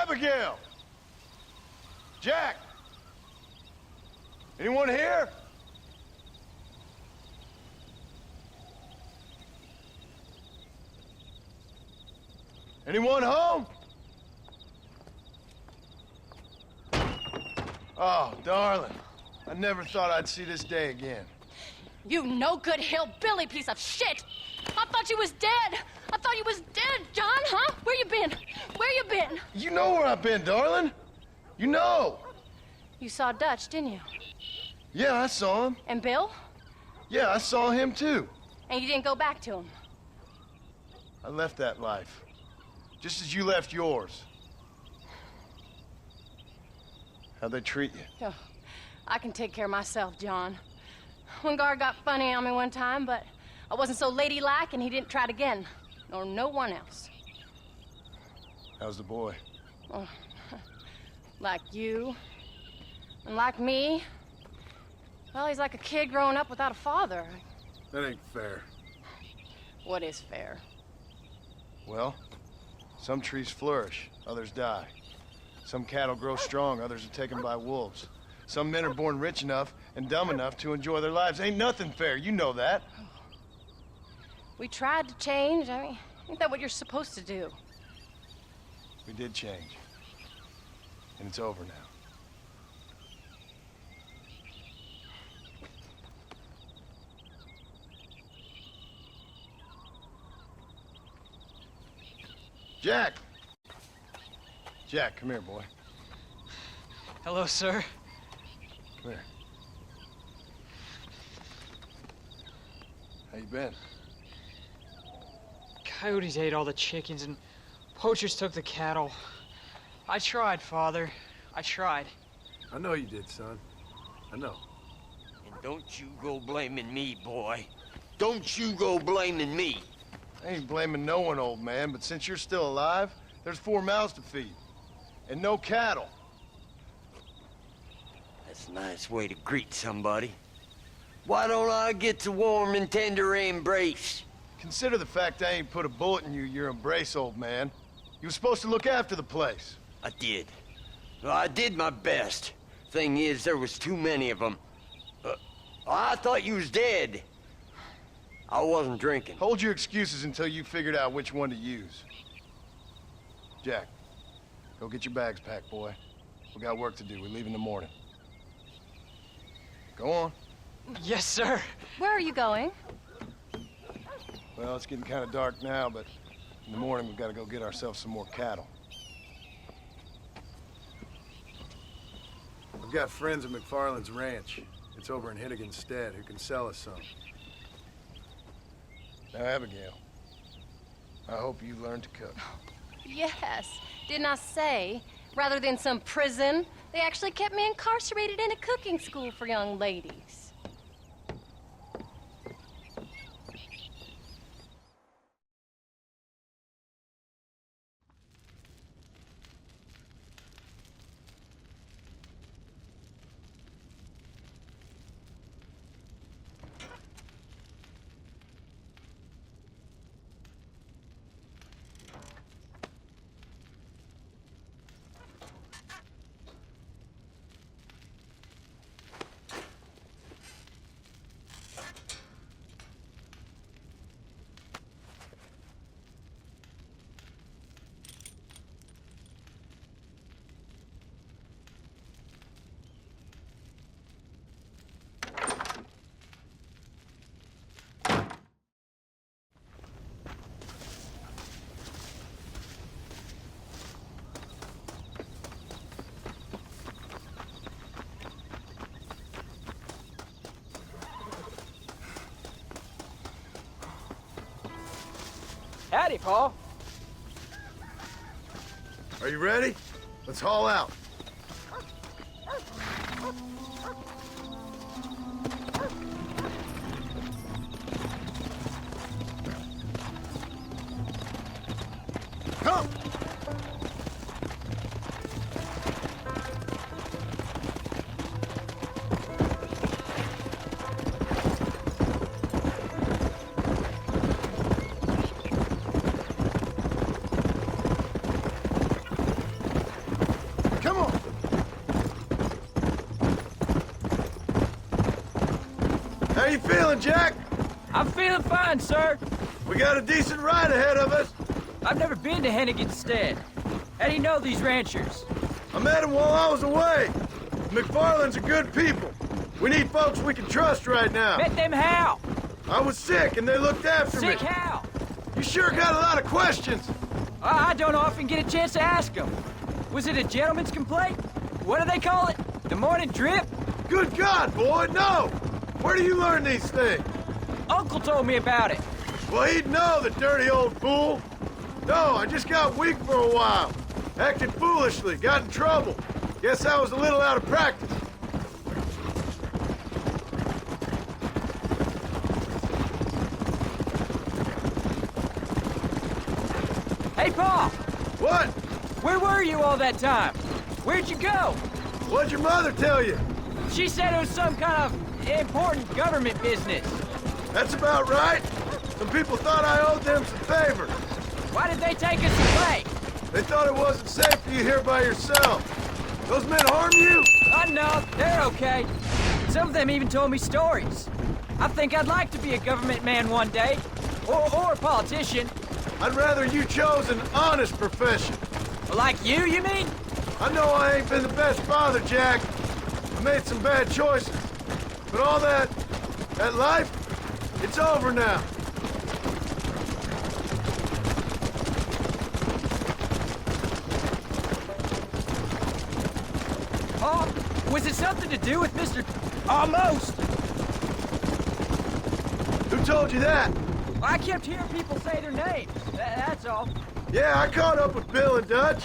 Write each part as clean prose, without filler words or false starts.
Abigail! Jack! Anyone here? Anyone home? Oh, darling. I never thought I'd see this day again. You no-good hillbilly piece of shit! I thought you was dead! I thought you was dead, John, huh? Where you been? Where you been? You know where I've been, darling. You know. You saw Dutch, didn't you? Yeah, I saw him. And Bill? Yeah, I saw him too. And you didn't go back to him? I left that life. Just as you left yours. How'd they treat you? Oh, I can take care of myself, John. One guard got funny on me one time, but I wasn't so ladylike and he didn't try it again. Nor no one else. How's the boy? Oh, like you. And like me. Well, he's like a kid growing up without a father. That ain't fair. What is fair? Well, some trees flourish, others die. Some cattle grow strong, others are taken by wolves. Some men are born rich enough and dumb enough to enjoy their lives. Ain't nothing fair, you know that. We tried to change. I mean, ain't that what you're supposed to do? We did change. And it's over now. Jack! Jack, come here, boy. Hello, sir. Come here. How you been? Coyotes ate all the chickens and poachers took the cattle. I tried, Father. I tried. I know you did, son. I know. And don't you go blaming me, boy. Don't you go blaming me. I ain't blaming no one, old man, but since you're still alive, there's 4 mouths to feed. And no cattle. That's a nice way to greet somebody. Why don't I get the warm and tender embrace? Consider the fact I ain't put a bullet in your embrace, old man. You were supposed to look after the place. I did. Well, I did my best. Thing is, there was too many of them. I thought you was dead. I wasn't drinking. Hold your excuses until you figured out which one to use. Jack, go get your bags packed, boy. We got work to do. We leave in the morning. Go on. Yes, sir. Where are you going? Well, it's getting kind of dark now, but in the morning we've got to go get ourselves some more cattle. I've got friends at McFarland's ranch. It's over in Hinnigan's stead who can sell us some. Now, Abigail, I hope you learn to cook. Yes. Didn't I say, rather than some prison, they actually kept me incarcerated in a cooking school for young ladies. Howdy, Paul. Are you ready? Let's haul out. Come! How you feeling, Jack? I'm feeling fine, sir. We got a decent ride ahead of us. I've never been to Hennigan's Stead. How do you know these ranchers? I met them while I was away. McFarland's are good people. We need folks we can trust right now. Met them how? I was sick and they looked after me. Sick how? You sure got a lot of questions. I don't often get a chance to ask them. Was it a gentleman's complaint? What do they call it? The morning drip? Good God, boy, no! Where do you learn these things? Uncle told me about it. Well, he'd know, the dirty old fool. No, I just got weak for a while. Acted foolishly, got in trouble. Guess I was a little out of practice. Hey, Pa! What? Where were you all that time? Where'd you go? What'd your mother tell you? She said it was some kind of important government business. That's about right. Some people thought I owed them some favors. Why did they take us away? They thought it wasn't safe for you here by yourself. Those men harm you? No, they're okay. Some of them even told me stories. I think I'd like to be a government man one day. Or a politician. I'd rather you chose an honest profession. Like you mean? I know I ain't been the best father, Jack. I made some bad choices. But all that life, it's over now. Oh, was it something to do with Mr. Almost? Who told you that? I kept hearing people say their names. That's all. Yeah, I caught up with Bill and Dutch.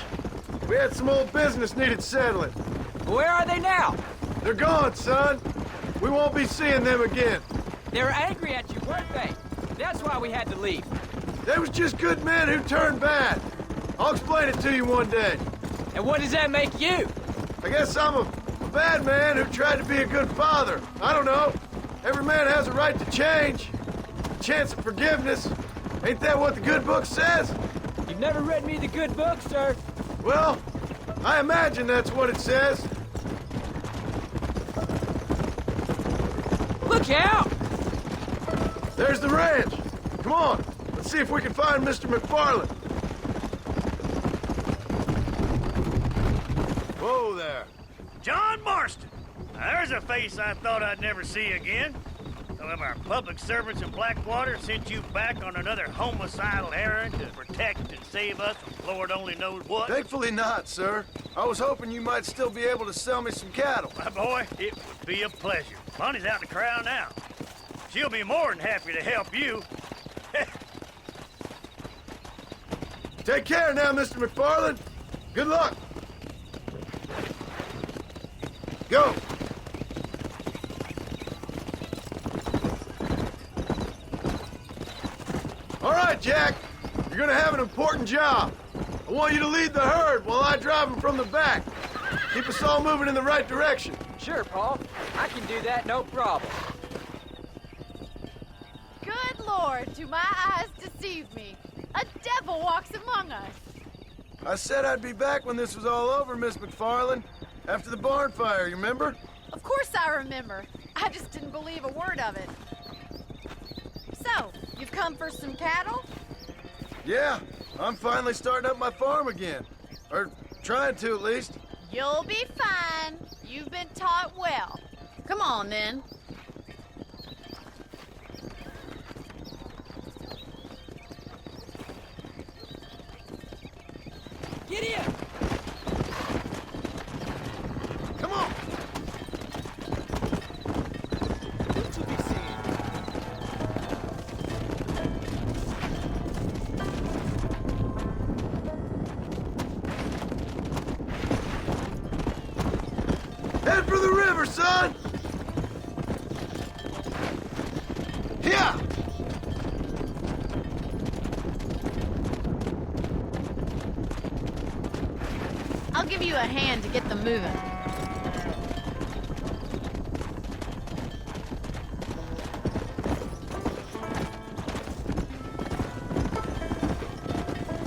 We had some old business needed settling. Where are they now? They're gone, son. We won't be seeing them again. They were angry at you, weren't they? That's why we had to leave. They was just good men who turned bad. I'll explain it to you one day. And what does that make you? I guess I'm a bad man who tried to be a good father. I don't know. Every man has a right to change. A chance of forgiveness. Ain't that what the good book says? You've never read me the good book, sir. Well, I imagine that's what it says. Look out! There's the ranch. Come on, let's see if we can find Mr. McFarland. Whoa there. John Marston! Now, there's a face I thought I'd never see again. Some of our public servants in Blackwater sent you back on another homicidal errand to protect and save us from Lord only knows what. Thankfully not, sir. I was hoping you might still be able to sell me some cattle. My boy, it would be a pleasure. Bonnie's out in the crowd now. She'll be more than happy to help you. Take care now, Mr. McFarland. Good luck. Go. All right, Jack. You're gonna have an important job. I want you to lead the herd while I drive them from the back. Keep us all moving in the right direction. Sure, Paul. I can do that, no problem. Good Lord, do my eyes deceive me? A devil walks among us. I said I'd be back when this was all over, Miss McFarland. After the barn fire, you remember? Of course I remember. I just didn't believe a word of it. So, you've come for some cattle? Yeah, I'm finally starting up my farm again. Or trying to, at least. You'll be fine. You've been taught well. Come on, then. Get in! Come on! Good to be seen. Head for the river, son! Here! I'll give you a hand to get them moving.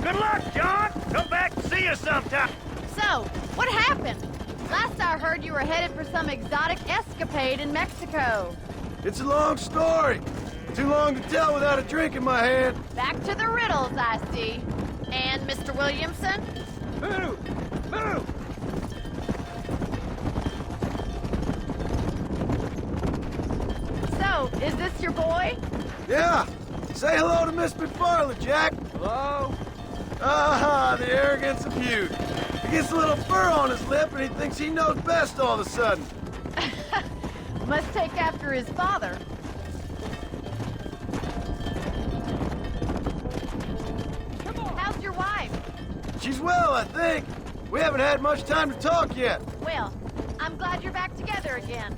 Good luck, John! Come back and see us sometime. So, what happened? Last I heard you were headed for some exotic escapade in Mexico. It's a long story. Too long to tell without a drink in my hand. Back to the riddles, I see. And Mr. Williamson? Move! Move! So, is this your boy? Yeah. Say hello to Miss McFarland, Jack. Hello? Ah, the arrogance of youth. He gets a little fur on his lip and he thinks he knows best all of a sudden. Must take after his father. How's your wife? She's well, I think. We haven't had much time to talk yet. Well, I'm glad you're back together again.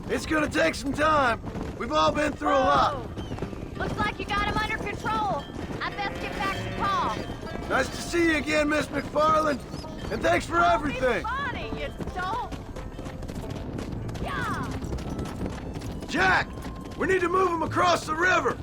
It's gonna take some time. We've all been through a lot. Whoa. Looks like you got him under control. I best get back to Pa. Nice to see you again, Miss McFarland. And thanks for everything. Funny, you don't. Yeah. Jack, we need to move him across the river.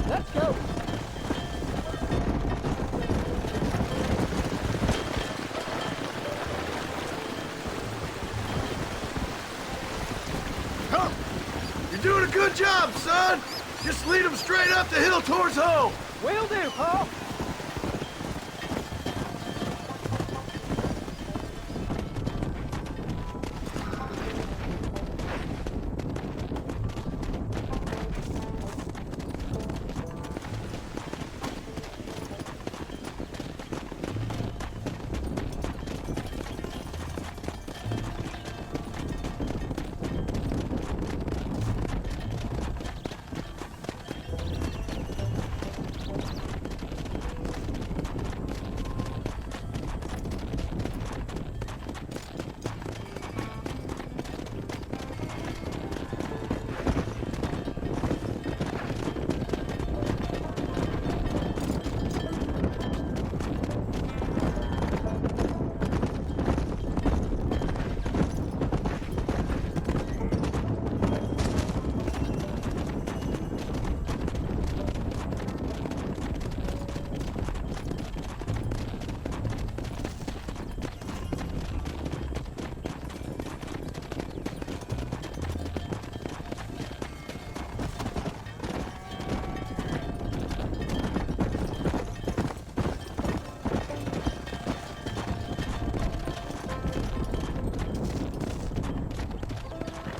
Let's go! Come. You're doing a good job, son. Just lead him straight up the hill towards home. Will do, Pa!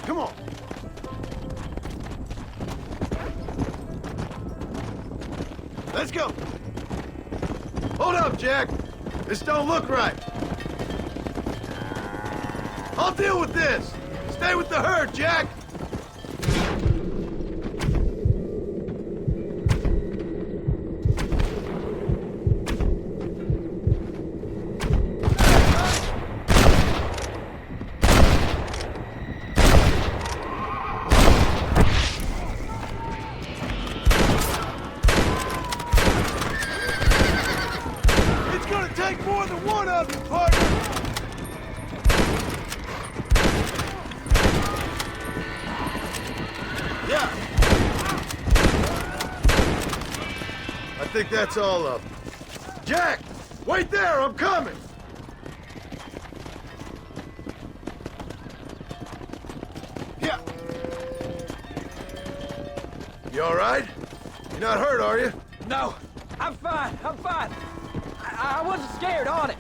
Come on. Let's go. Hold up, Jack. This don't look right. I'll deal with this. Stay with the herd, Jack. It's gonna take more than one of you, partner. Yeah. I think that's all of them. Jack, wait there, I'm coming. Yeah. You all right? You're not hurt, are you? No, I'm fine, I'm fine. I wasn't scared, honest.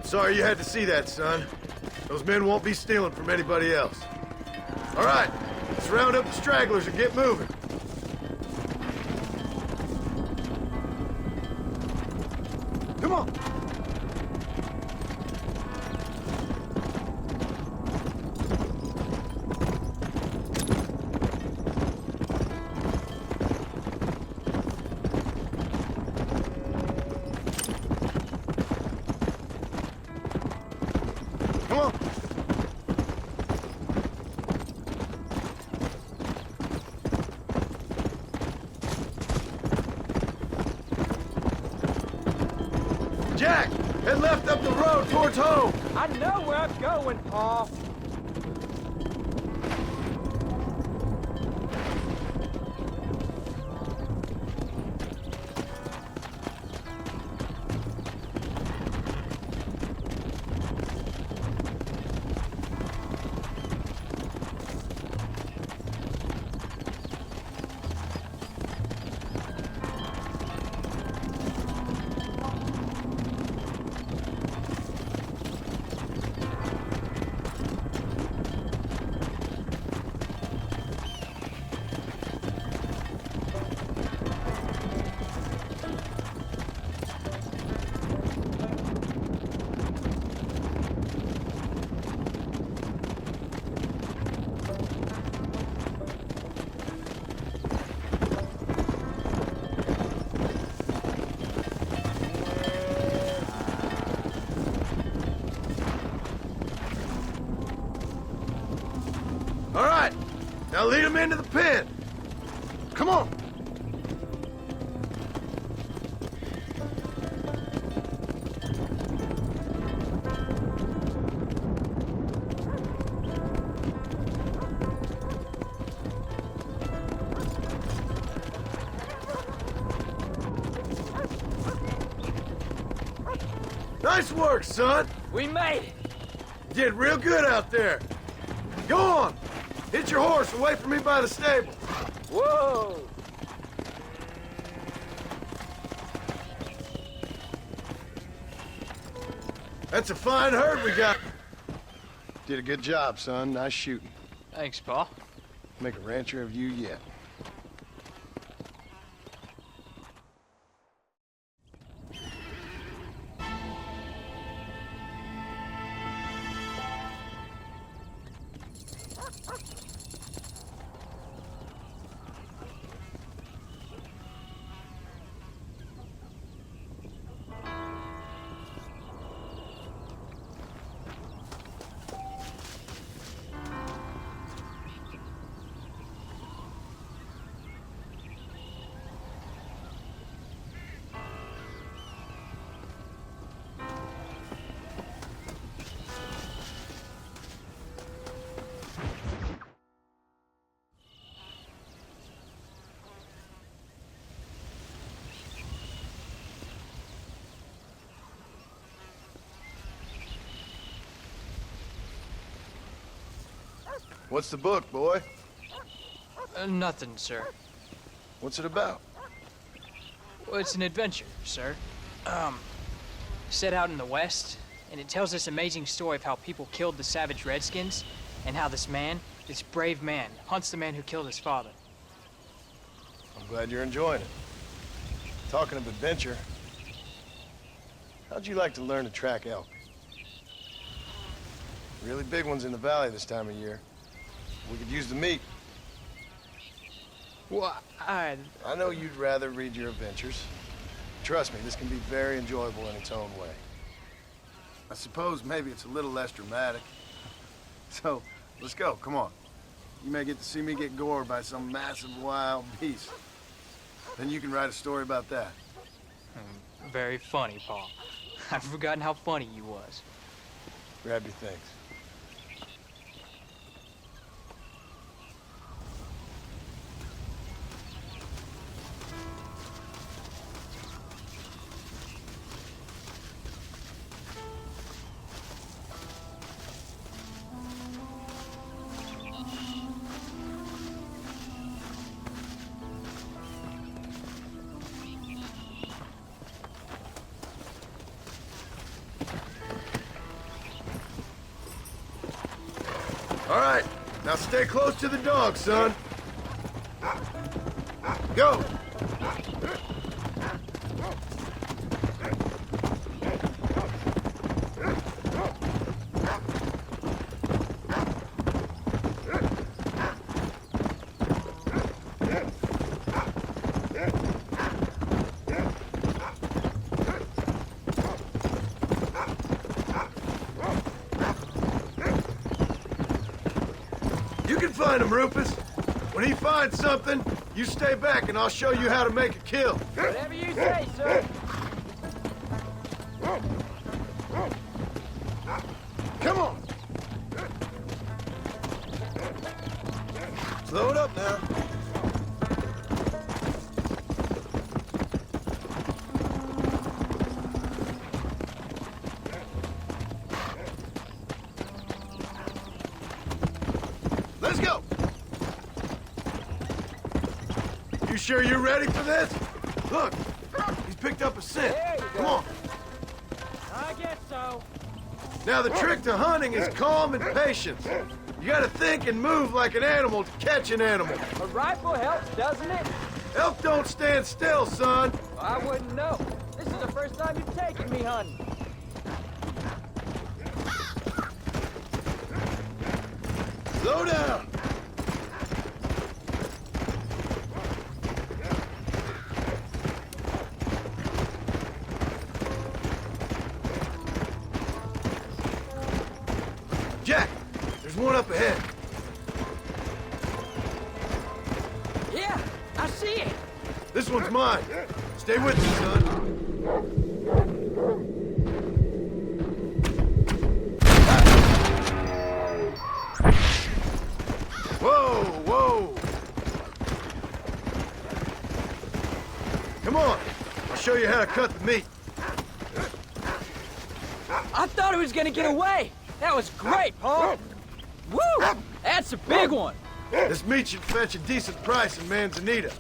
Sorry you had to see that, son. Those men won't be stealing from anybody else. All right, let's round up the stragglers and get moving. Come on. Come on. Jack, head left up the road towards home. I know where I'm going, Pa. pen. Come on. Nice work, son. We made it! You did real good out there. Go on. Hit your horse and wait for me by the stable. Whoa! That's a fine herd we got. Did a good job, son. Nice shooting. Thanks, Pa. Make a rancher of you yet. What's the book, boy? Nothing, sir. What's it about? Well, it's an adventure, sir. Set out in the West, and it tells this amazing story of how people killed the savage Redskins, and how this man, this brave man, hunts the man who killed his father. I'm glad you're enjoying it. Talking of adventure, how'd you like to learn to track elk? Really big ones in the valley this time of year. We could use the meat. Well, I know you'd rather read your adventures. Trust me, this can be very enjoyable in its own way. I suppose maybe it's a little less dramatic. So, let's go, come on. You may get to see me get gored by some massive wild beast. Then you can write a story about that. Very funny, Pa. I've forgotten how funny you was. Grab your things. All right, now stay close to the dog, son. Go! Find him, Rufus. When he finds something, you stay back and I'll show you how to make a kill. Whatever you say, sir. Come on. Slow it up now. Let's go. You sure you're ready for this? Look, he's picked up a scent. There you Come go. on. I guess so. Now the trick to hunting is calm and patience. You gotta think and move like an animal to catch an animal. A rifle helps, doesn't it? Elk don't stand still, son. Well, I wouldn't know. This is the first time you've taken me hunting. Slow down. Jack, there's one up ahead. This one's mine. Stay with me, son. Whoa, whoa. Come on. I'll show you how to cut the meat. I thought he was gonna get away. That was great, Paul. Woo! That's a big one. This meat should fetch a decent price in Manzanita.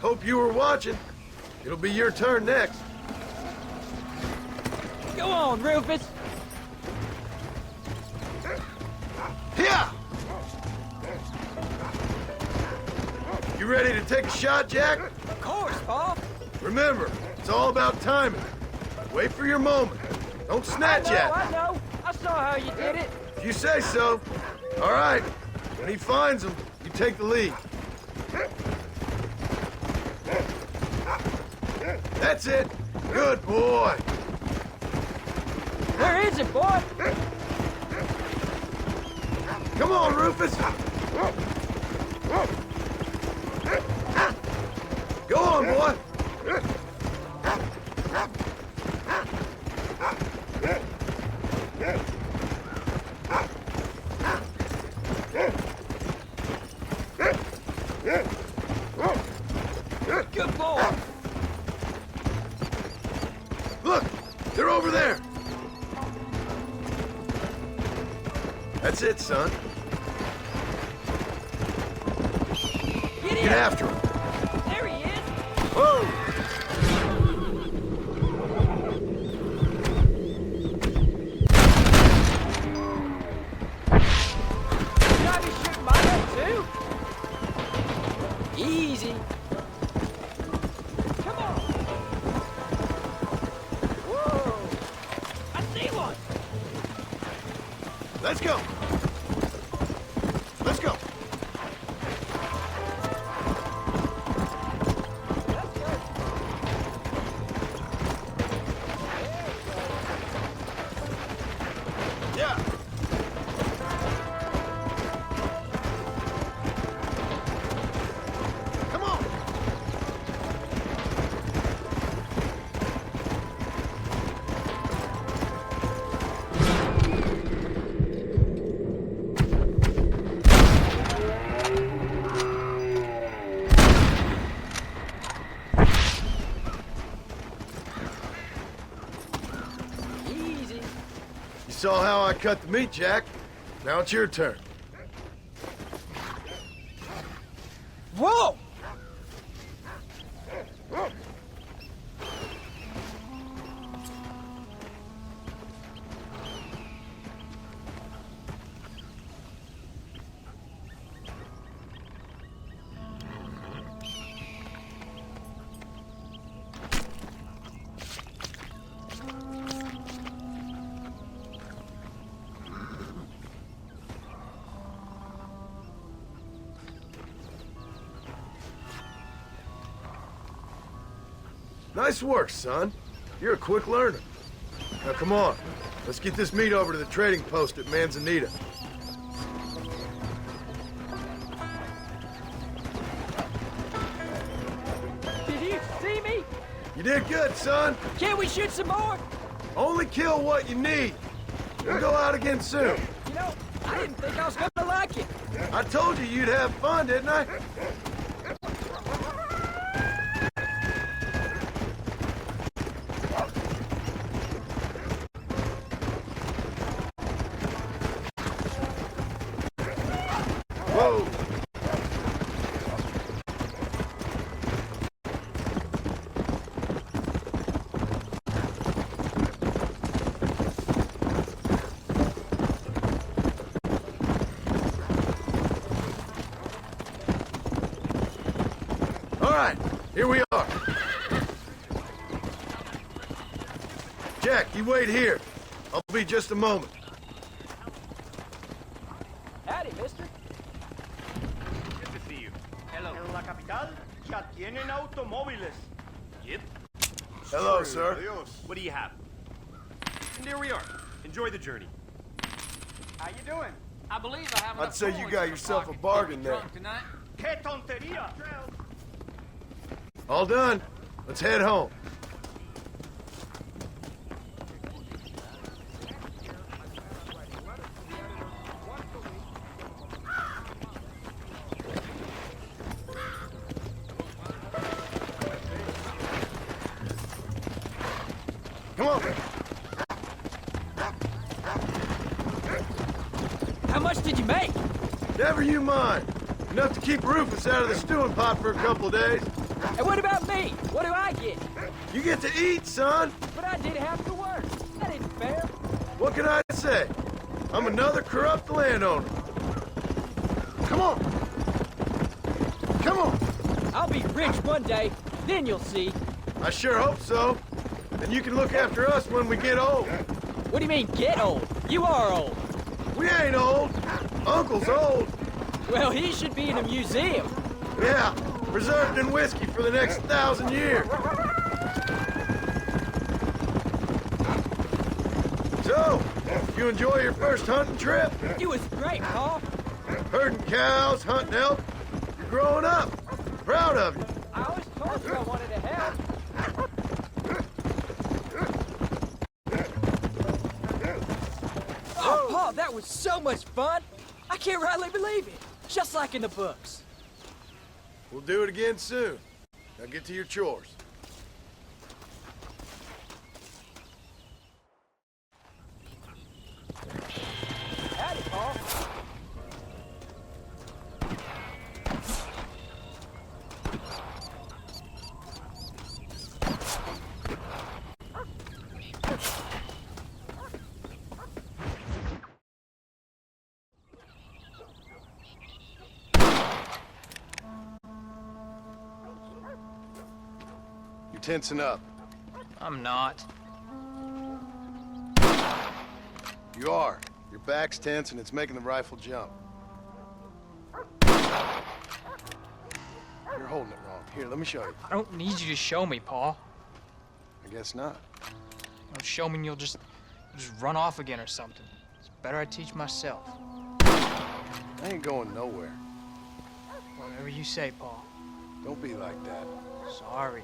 Hope you were watching. It'll be your turn next. Go on, Rufus. Here! You ready to take a shot, Jack? Of course, Paul. Remember, it's all about timing. Wait for your moment. Don't snatch at it. I know. I saw how you did it. If you say so. All right. When he finds him, you take the lead. That's it. Good boy. Where is it, boy? Come on, Rufus. Go on, boy. Good boy. Look, they're over there. That's it, son. Get after him. There he is. Whoa! Should I be shooting my gun too? Easy. Come on. Whoa! I see one. Let's go. Let's go. Yeah. Come on. Easy. You saw how I cut the meat, Jack. Now it's your turn. Whoa! Nice work, son. You're a quick learner. Now come on. Let's get this meat over to the trading post at Manzanita. Did you see me? You did good, son. Can't we shoot some more? Only kill what you need. We'll go out again soon. You know, I didn't think I was gonna like it. I told you you'd have fun, didn't I? Whoa! All right, here we are. Jack, you wait here. I'll be just a moment. Howdy, mister. Good to see you. Hello. En la capital ya tienen automóviles. Yep. Hello, sir. What do you have? And there we are. Enjoy the journey. How you doing? I believe I have I'd say you got yourself a bargain there. Tonight. Que tonteria! All done. Let's head home. Come on. How much did you make? Never you mind. Enough to keep Rufus out of the stewing pot for a couple of days. And what about me? What do I get? You get to eat, son. But I did have to work. That ain't fair. What can I say? I'm another corrupt landowner. Come on. Come on. I'll be rich one day, then you'll see. I sure hope so. And you can look after us when we get old. What do you mean, get old? You are old. We ain't old. Uncle's old. Well, he should be in a museum. Yeah, preserved in whiskey for the next 1,000 years. So, you enjoy your first hunting trip? It was great, Paul. Herding cows, hunting elk. You're growing up. Proud of you. I always told you I wanted to help. Oh, Paul, that was so much fun. I can't rightly believe it. Just like in the books. We'll do it again soon. Now get to your chores. Howdy, Paul. You're tensing up. I'm not. You are. Your back's tense and it's making the rifle jump. You're holding it wrong. Here, let me show you. I don't need you to show me, Paul. I guess not. Don't show me and you'll just run off again or something. It's better I teach myself. I ain't going nowhere. Whatever you say, Paul. Don't be like that. Sorry.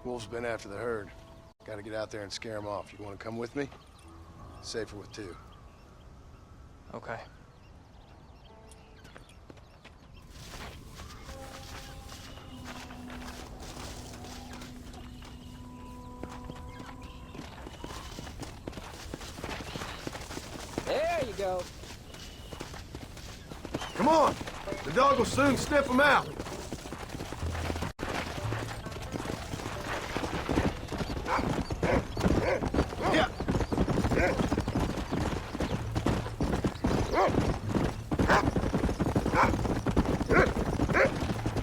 Wolf's been after the herd. Gotta get out there and scare him off. You wanna come with me? Safer with two. Okay. There you go. Come on! The dog will soon sniff him out. Yeah.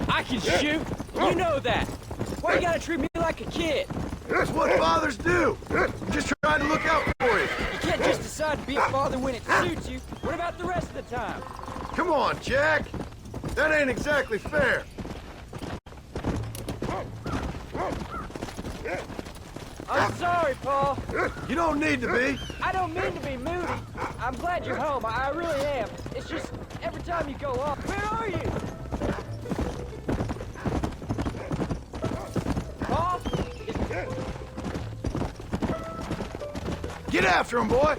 I can shoot. You know that. Why you gotta treat me like a kid? That's what fathers do. I'm just trying to look out for you. You can't just decide to be a father when it suits you. What about the rest of the time? Come on, Jack. That ain't exactly fair. I'm sorry, Paul. You don't need to be. I don't mean to be moody. I'm glad you're home. I really am. It's just every time you go off. Where are you? Paul? Get after him, boy.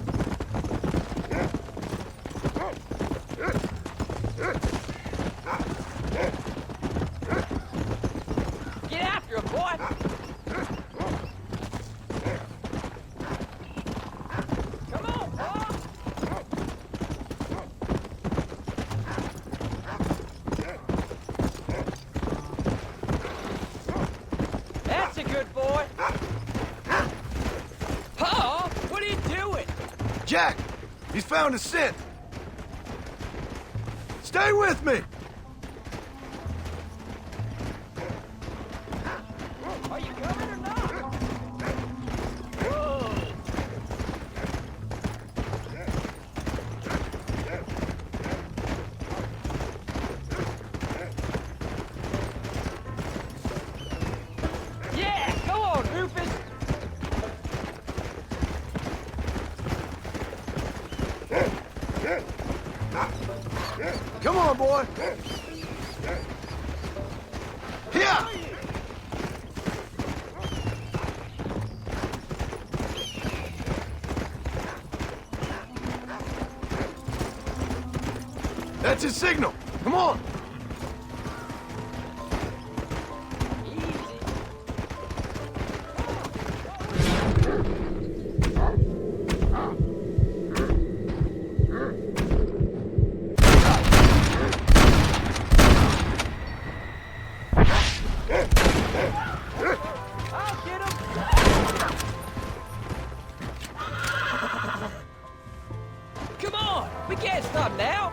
Get after him, boy. Come on, Paul. That's a good boy. Paul, what are you doing? Jack, he's found a scent. Stay with me. Are you coming or not? Whoa. Yeah, go on, Rufus. Come on, boy. Here! That's his signal. Come on. Come on! We can't stop now!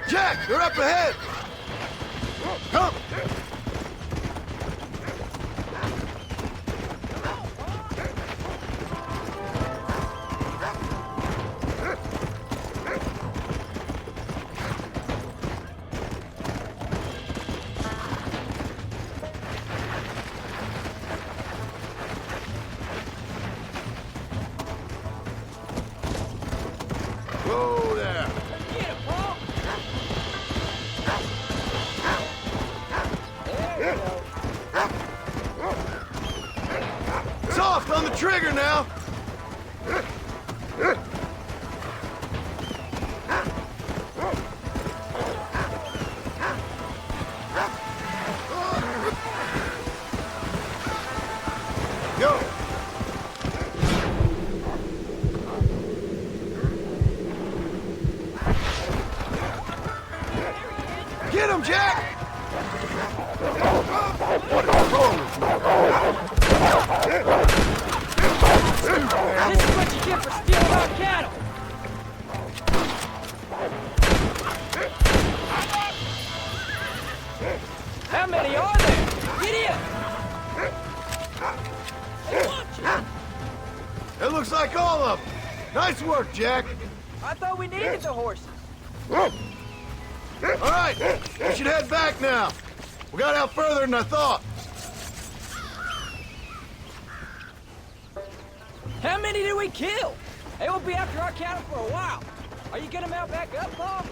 Jack, they're up ahead. Come. Whoa there. Get him, Paul! Soft on the trigger now. Go. Get him, Jack! What is wrong with This is what you get for stealing our cattle! How many are there? Get in! They want you! you? It looks like all of them. Nice work, Jack. I thought we needed the horses. All right, we should head back now. We got out further than I thought. How many did we kill? They won't be after our cattle for a while. Are you gonna mount back up, Paul?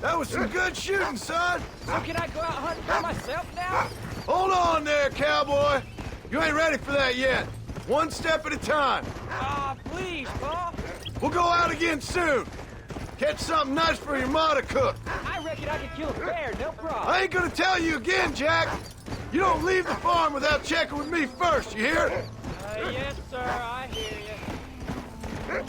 That was some good shooting, son. So can I go out hunting by myself now? Hold on there, cowboy. You ain't ready for that yet. One step at a time. Ah, please, Paul. We'll go out again soon. Catch something nice for your ma to cook. I reckon I could kill a bear, no problem. I ain't gonna tell you again, Jack. You don't leave the farm without checking with me first, you hear? Yes, sir, I hear you.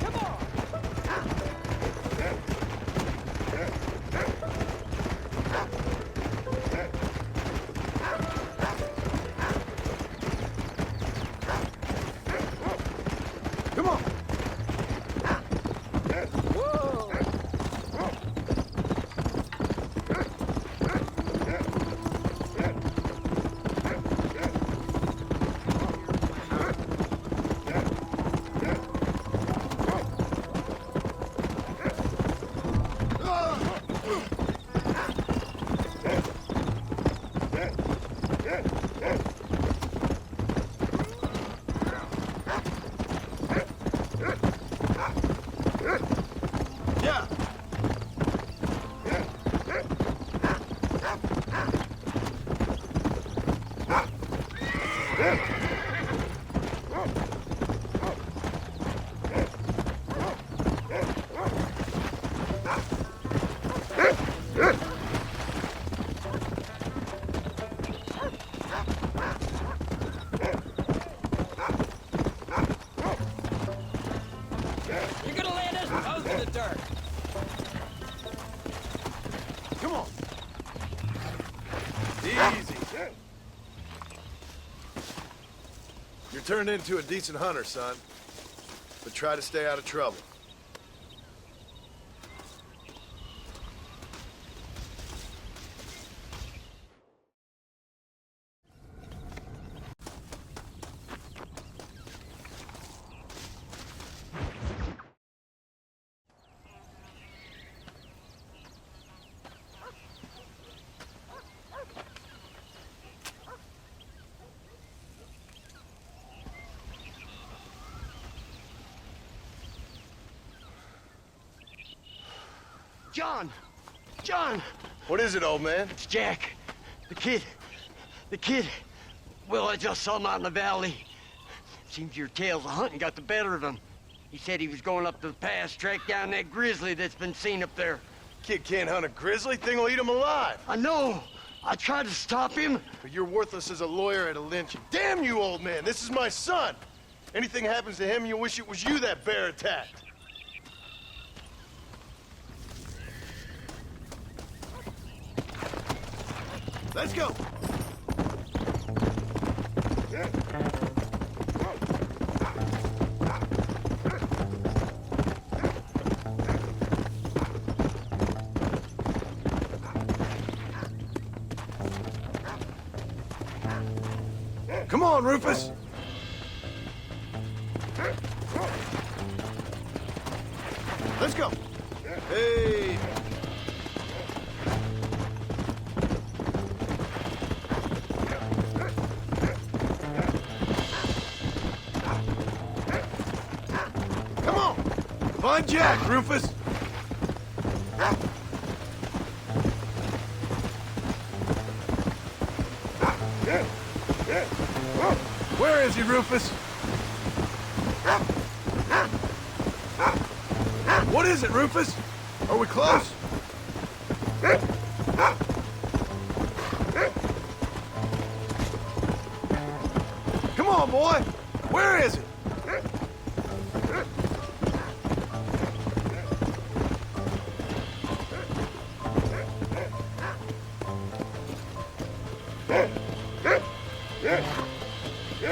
Come on! Come on. Whoa! Yeah. You're gonna land us both in the dirt. Come on. Easy. You're turned into a decent hunter, son. But try to stay out of trouble. John! John! What is it, old man? It's Jack. The kid. The kid. Well, I just saw him out in the valley. Seems your tales of hunting got the better of him. He said he was going up to the pass, track down that grizzly that's been seen up there. Kid can't hunt a grizzly. Thing will eat him alive. I know. I tried to stop him. But you're worthless as a lawyer at a lynching. Damn you, old man. This is my son. Anything happens to him, you'll wish it was you that bear attacked. Let's go. Come on, Rufus. Let's go. Hey. Come on. Find Jack, Rufus. Where is he, Rufus? What is it, Rufus? Are we close? Come on, boy. Where is it?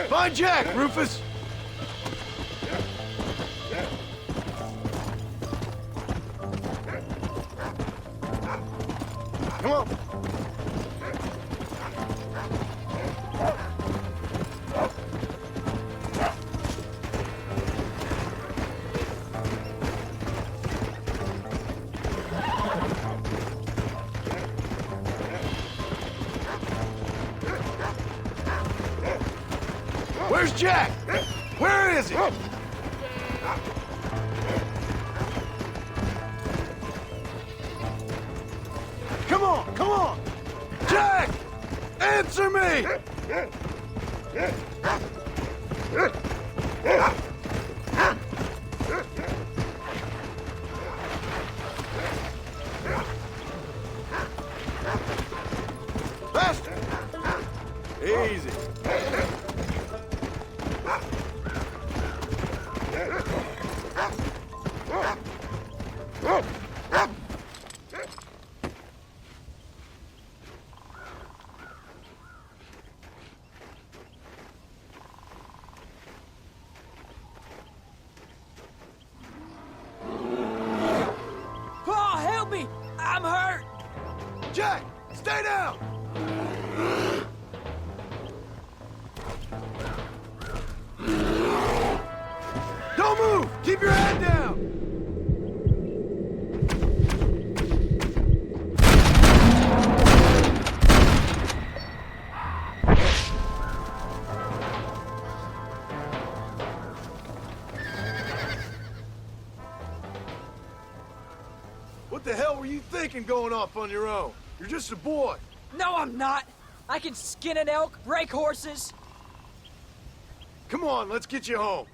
Find Jack, Rufus! Come on! Where's Jack? Where is he? Come on, come on! Jack! Answer me! Faster! Easy. Oh, help me! I'm hurt! Jack, stay down! Don't move! Keep your head down! What the hell were you thinking going off on your own? You're just a boy. No, I'm not! I can skin an elk, break horses. Come on, let's get you home.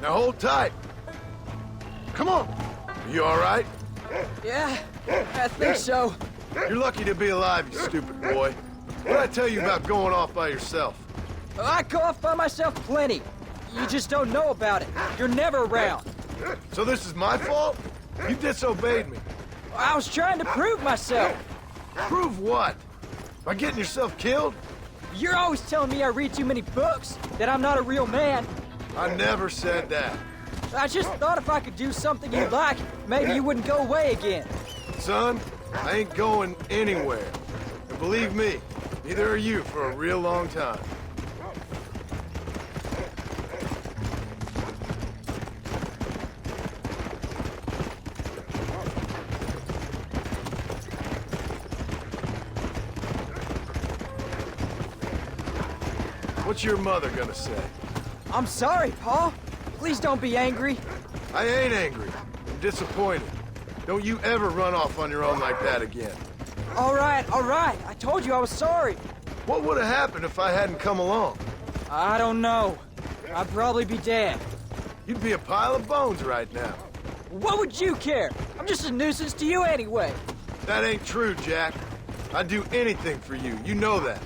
Now hold tight. Come on. Are you all right? Yeah, I think so. You're lucky to be alive, you stupid boy. What'd I tell you about going off by yourself? I go off by myself plenty. You just don't know about it. You're never around. So this is my fault? You disobeyed me. I was trying to prove myself. Prove what? By getting yourself killed? You're always telling me I read too many books, that I'm not a real man. I never said that. I just thought if I could do something you'd like, maybe you wouldn't go away again. Son, I ain't going anywhere. And believe me, neither are you for a real long time. What's your mother gonna say? I'm sorry, Pa. Please don't be angry. I ain't angry. I'm disappointed. Don't you ever run off on your own like that again. All right. I told you I was sorry. What would have happened if I hadn't come along? I don't know. I'd probably be dead. You'd be a pile of bones right now. What would you care? I'm just a nuisance to you anyway. That ain't true, Jack. I'd do anything for you. You know that.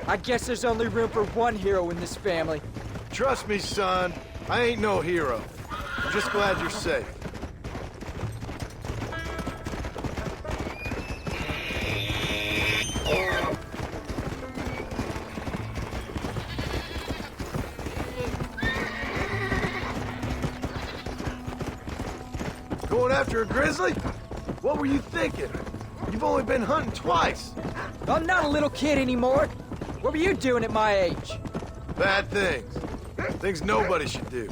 I guess there's only room for one hero in this family. Trust me, son. I ain't no hero. I'm just glad you're safe. Going after a grizzly? What were you thinking? You've only been hunting twice. I'm not a little kid anymore. What were you doing at my age? Bad things. Things nobody should do.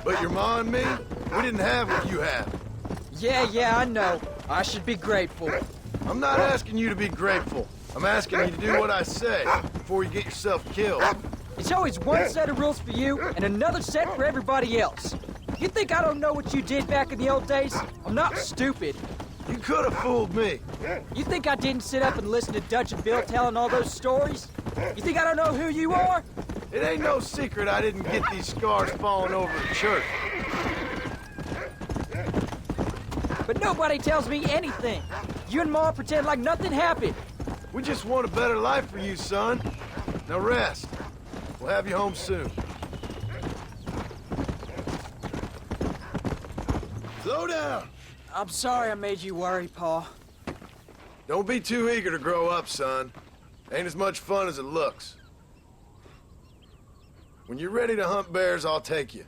But your ma and me, we didn't have what you have. Yeah, I know. I should be grateful. I'm not asking you to be grateful. I'm asking you to do what I say before you get yourself killed. It's always one set of rules for you and another set for everybody else. You think I don't know what you did back in the old days? I'm not stupid. You could have fooled me. You think I didn't sit up and listen to Dutch and Bill telling all those stories? You think I don't know who you are? It ain't no secret I didn't get these scars falling over the church. But nobody tells me anything. You and Ma pretend like nothing happened. We just want a better life for you, son. Now rest. We'll have you home soon. Slow down. I'm sorry I made you worry, Pa. Don't be too eager to grow up, son. Ain't as much fun as it looks. When you're ready to hunt bears, I'll take you.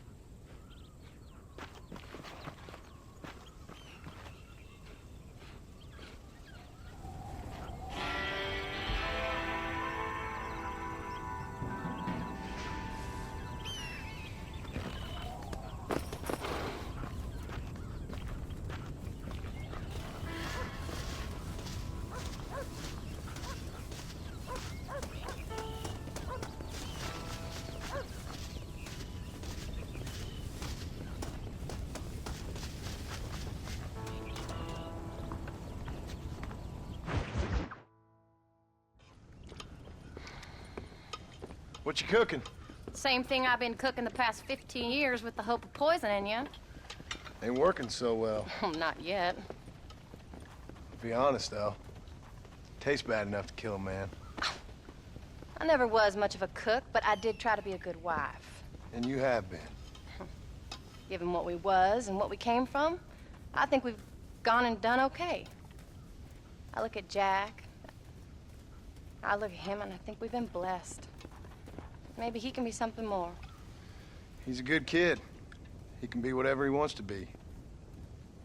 What you cooking? Same thing I've been cooking the past 15 years with the hope of poisoning you. Ain't working so well. Not yet. To be honest, though, tastes bad enough to kill a man. I never was much of a cook, but I did try to be a good wife. And you have been. Given what we was and what we came from, I think we've gone and done okay. I look at Jack, I look at him, and I think we've been blessed. Maybe he can be something more. He's a good kid. He can be whatever he wants to be.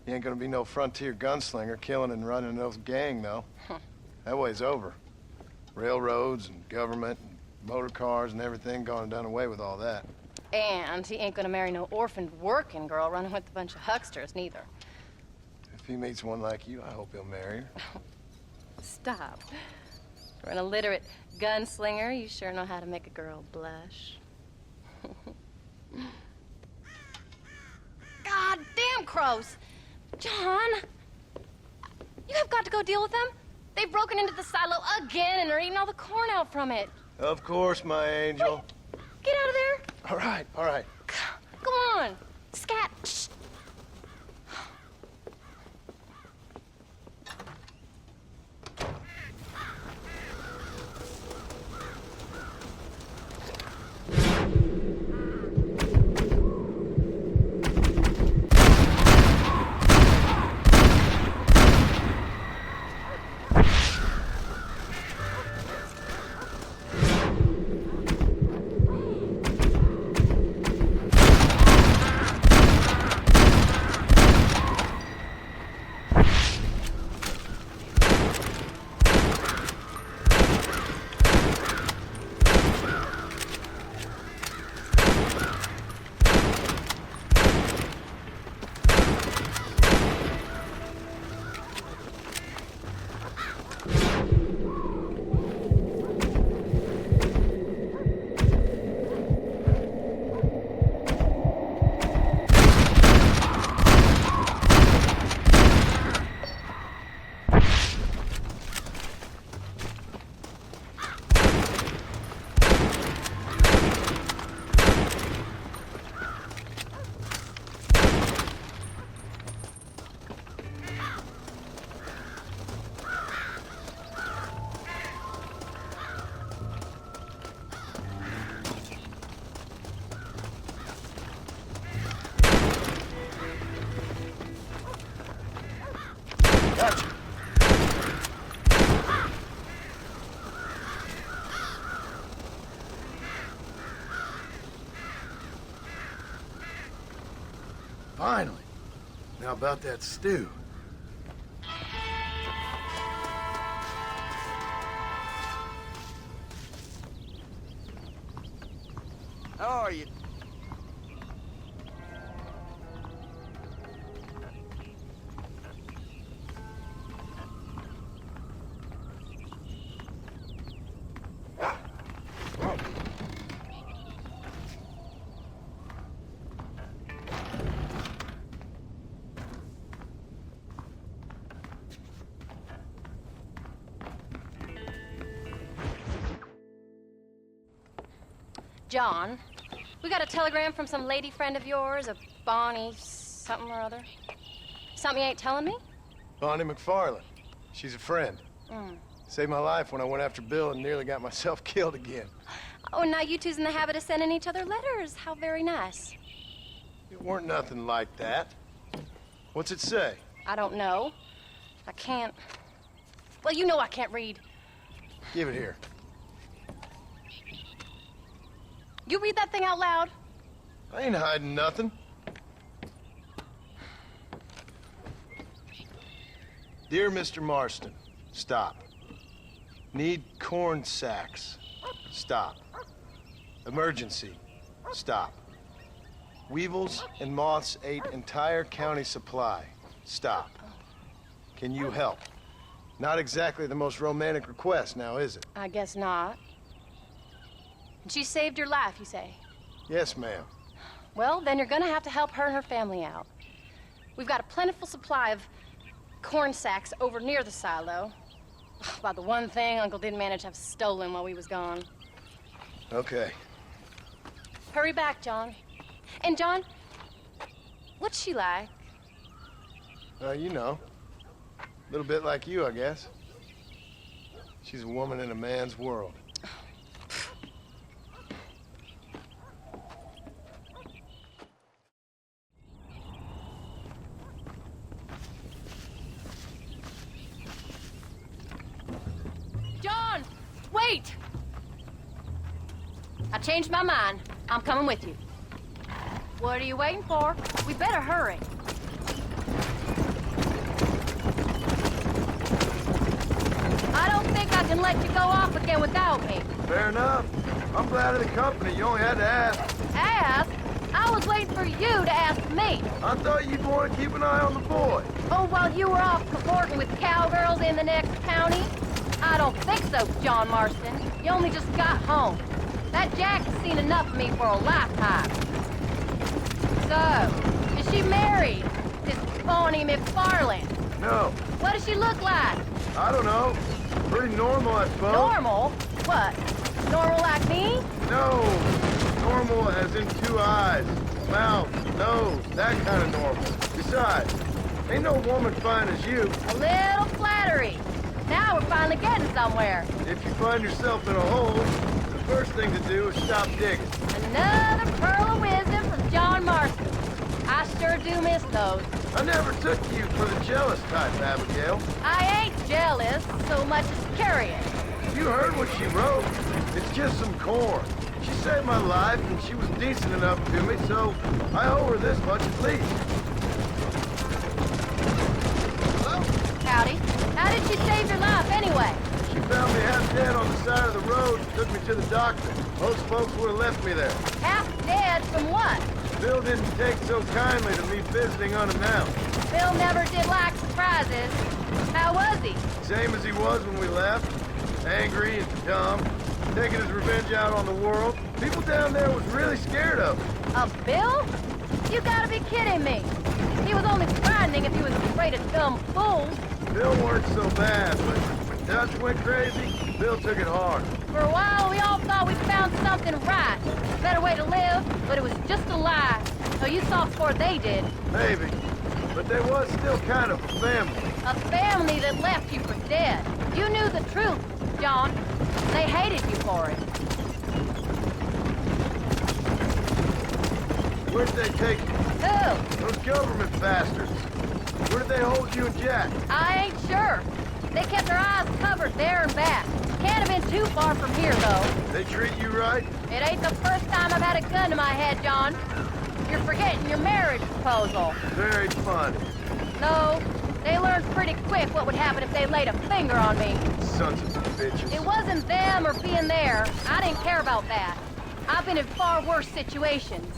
He ain't gonna be no frontier gunslinger killing and running no gang, though. That way's over. Railroads and government and motor cars and everything gone and done away with all that. And he ain't gonna marry no orphaned working girl running with a bunch of hucksters, neither. If he meets one like you, I hope he'll marry her. Stop. For an illiterate gunslinger, you sure know how to make a girl blush. God damn crows! John! You have got to go deal with them. They've broken into the silo again and are eating all the corn out from it. Of course, my angel. Wait, get out of there. All right, all right. Come on. Scat. Shh. How about that stew? How are you? John, we got a telegram from some lady friend of yours, a Bonnie something or other. Something you ain't telling me? Bonnie McFarland. She's a friend. Mm. Saved my life when I went after Bill and nearly got myself killed again. Oh, and now you two's in the habit of sending each other letters. How very nice. It weren't nothing like that. What's it say? I don't know. I can't... Well, you know I can't read. Give it here. You read that thing out loud? I ain't hiding nothing. Dear Mr. Marston, stop. Need corn sacks. Stop. Emergency. Stop. Weevils and moths ate entire county supply. Stop. Can you help? Not exactly the most romantic request now, is it? I guess not. And she saved your life, you say? Yes, ma'am. Well, then you're gonna have to help her and her family out. We've got a plentiful supply of corn sacks over near the silo. About the one thing Uncle didn't manage to have stolen while we was gone. Okay. Hurry back, John. And John, what's she like? You know. A little bit like you, I guess. She's a woman in a man's world. John, wait! I changed my mind. I'm coming with you. What are you waiting for? We better hurry. I don't think I can let you go off again without me. Fair enough. I'm glad of the company. You only had to ask. Ask? I was waiting for you to ask me. I thought you'd want to keep an eye on the boy. Oh, while you were off cavorting with cowgirls in the next county? I don't think so, John Marston. You only just got home. That Jack has seen enough of me for a lifetime. So, is she married? This Bonnie McFarland? No, What does she look like? I don't know. Pretty normal, I suppose. Normal? What? Normal like me? No, normal as in 2 eyes, mouth, nose, that kind of normal. Besides, ain't no woman fine as you. A little flattery. Now we're finally getting somewhere. If you find yourself in a hole, the first thing to do is stop digging. Another pearl of wisdom from John Marston. I sure do miss those. I never took you for the jealous type, Abigail. I ain't jealous so much as curious. You heard what she wrote. It's just some corn. She saved my life, and she was decent enough to me, so I owe her this much at least. Hello? Howdy. How did she save your life anyway? She found me half dead on the side of the road and took me to the doctor. Most folks would have left me there. Half dead from what? Bill didn't take so kindly to me visiting unannounced. Bill never did like surprises. How was he? Same as he was when we left. Angry and dumb. Taking his revenge out on the world. People down there was really scared of him. Of Bill? You gotta be kidding me. He was only frightening if he was afraid of dumb fools. Bill weren't so bad, but when Dutch went crazy, Bill took it hard. For a while, we all thought we'd found something right. A better way to live, but it was just a lie. So you saw before they did. Maybe. But there was still kind of a family. A family that left you for dead. You knew the truth, John. They hated you for it. Where'd they take you? Who? Those government bastards. Where did they hold you and Jack? I ain't sure. They kept their eyes covered there and back. Can't have been too far from here, though. They treat you right? It ain't the first time I've had a gun to my head, John. You're forgetting your marriage proposal. Very funny. No, they learned pretty quick what would happen if they laid a finger on me. Sons of bitches. It wasn't them or being there. I didn't care about that. I've been in far worse situations.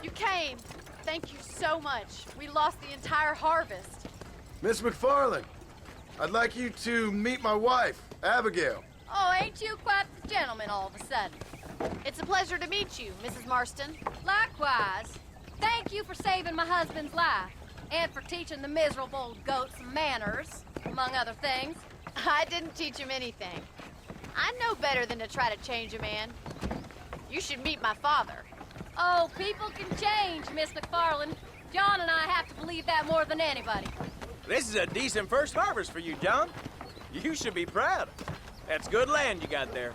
You came. Thank you so much. We lost the entire harvest. Miss McFarland, I'd like you to meet my wife, Abigail. Oh, ain't you quite the gentleman all of a sudden? It's a pleasure to meet you, Mrs. Marston. Likewise. Thank you for saving my husband's life. And for teaching the miserable goat some manners, among other things. I didn't teach him anything. I know better than to try to change a man. You should meet my father. Oh, people can change, Miss McFarland. John and I have to believe that more than anybody. This is a decent first harvest for you, John. You should be proud. That's good land you got there.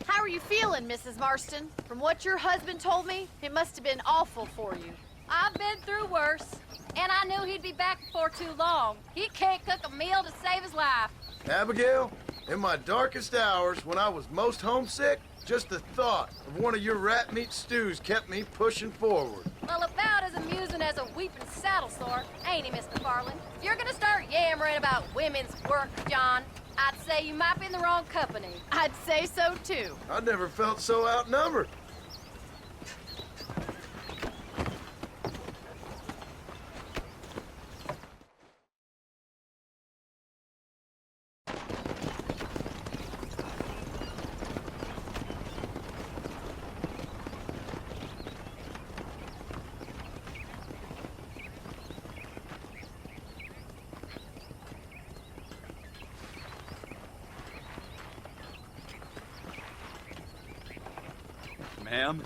How are you feeling, Mrs. Marston? From what your husband told me, it must have been awful for you. I've been through worse, and I knew he'd be back before too long. He can't cook a meal to save his life. Abigail, in my darkest hours, when I was most homesick, just the thought of one of your rat meat stews kept me pushing forward. Well, about as amusing as a weeping saddle sore, ain't he, Miss McFarland? If you're gonna start yammering about women's work, John, I'd say you might be in the wrong company. I'd say so, too. I never felt so outnumbered. Ma'am?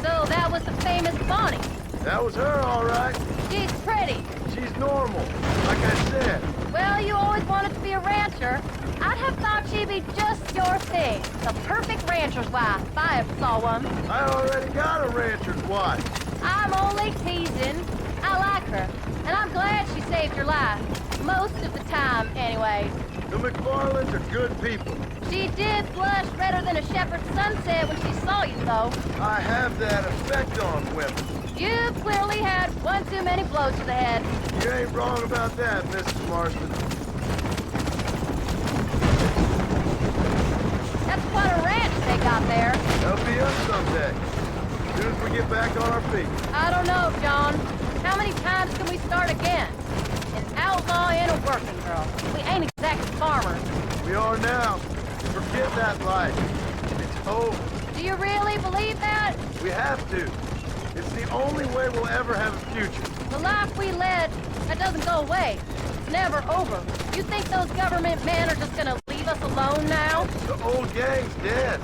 So that was the famous Bonnie. That was her, all right. She's pretty. She's normal, like I said. Well, you always wanted to be a rancher. I'd have thought she'd be just your thing. The perfect rancher's wife, if I ever saw one. I already got a rancher's wife. I'm only teasing. I like her, and I'm glad she saved your life. Most of the time, anyway. The McFarlands are good people. She did blush redder than a shepherd's sunset when she saw you, though. I have that effect on women. You clearly had one too many blows to the head. You ain't wrong about that, Mrs. Marston. That's quite a ranch they got there. They'll be up someday. As soon as we get back on our feet. I don't know, John. How many times can we start again? An outlaw and a working girl. We ain't exactly farmers. We are now. Forget that life. It's over. Do you really believe that? We have to. It's the only way we'll ever have a future. The life we led, that doesn't go away. It's never over. You think those government men are just gonna leave us alone now? The old gang's dead.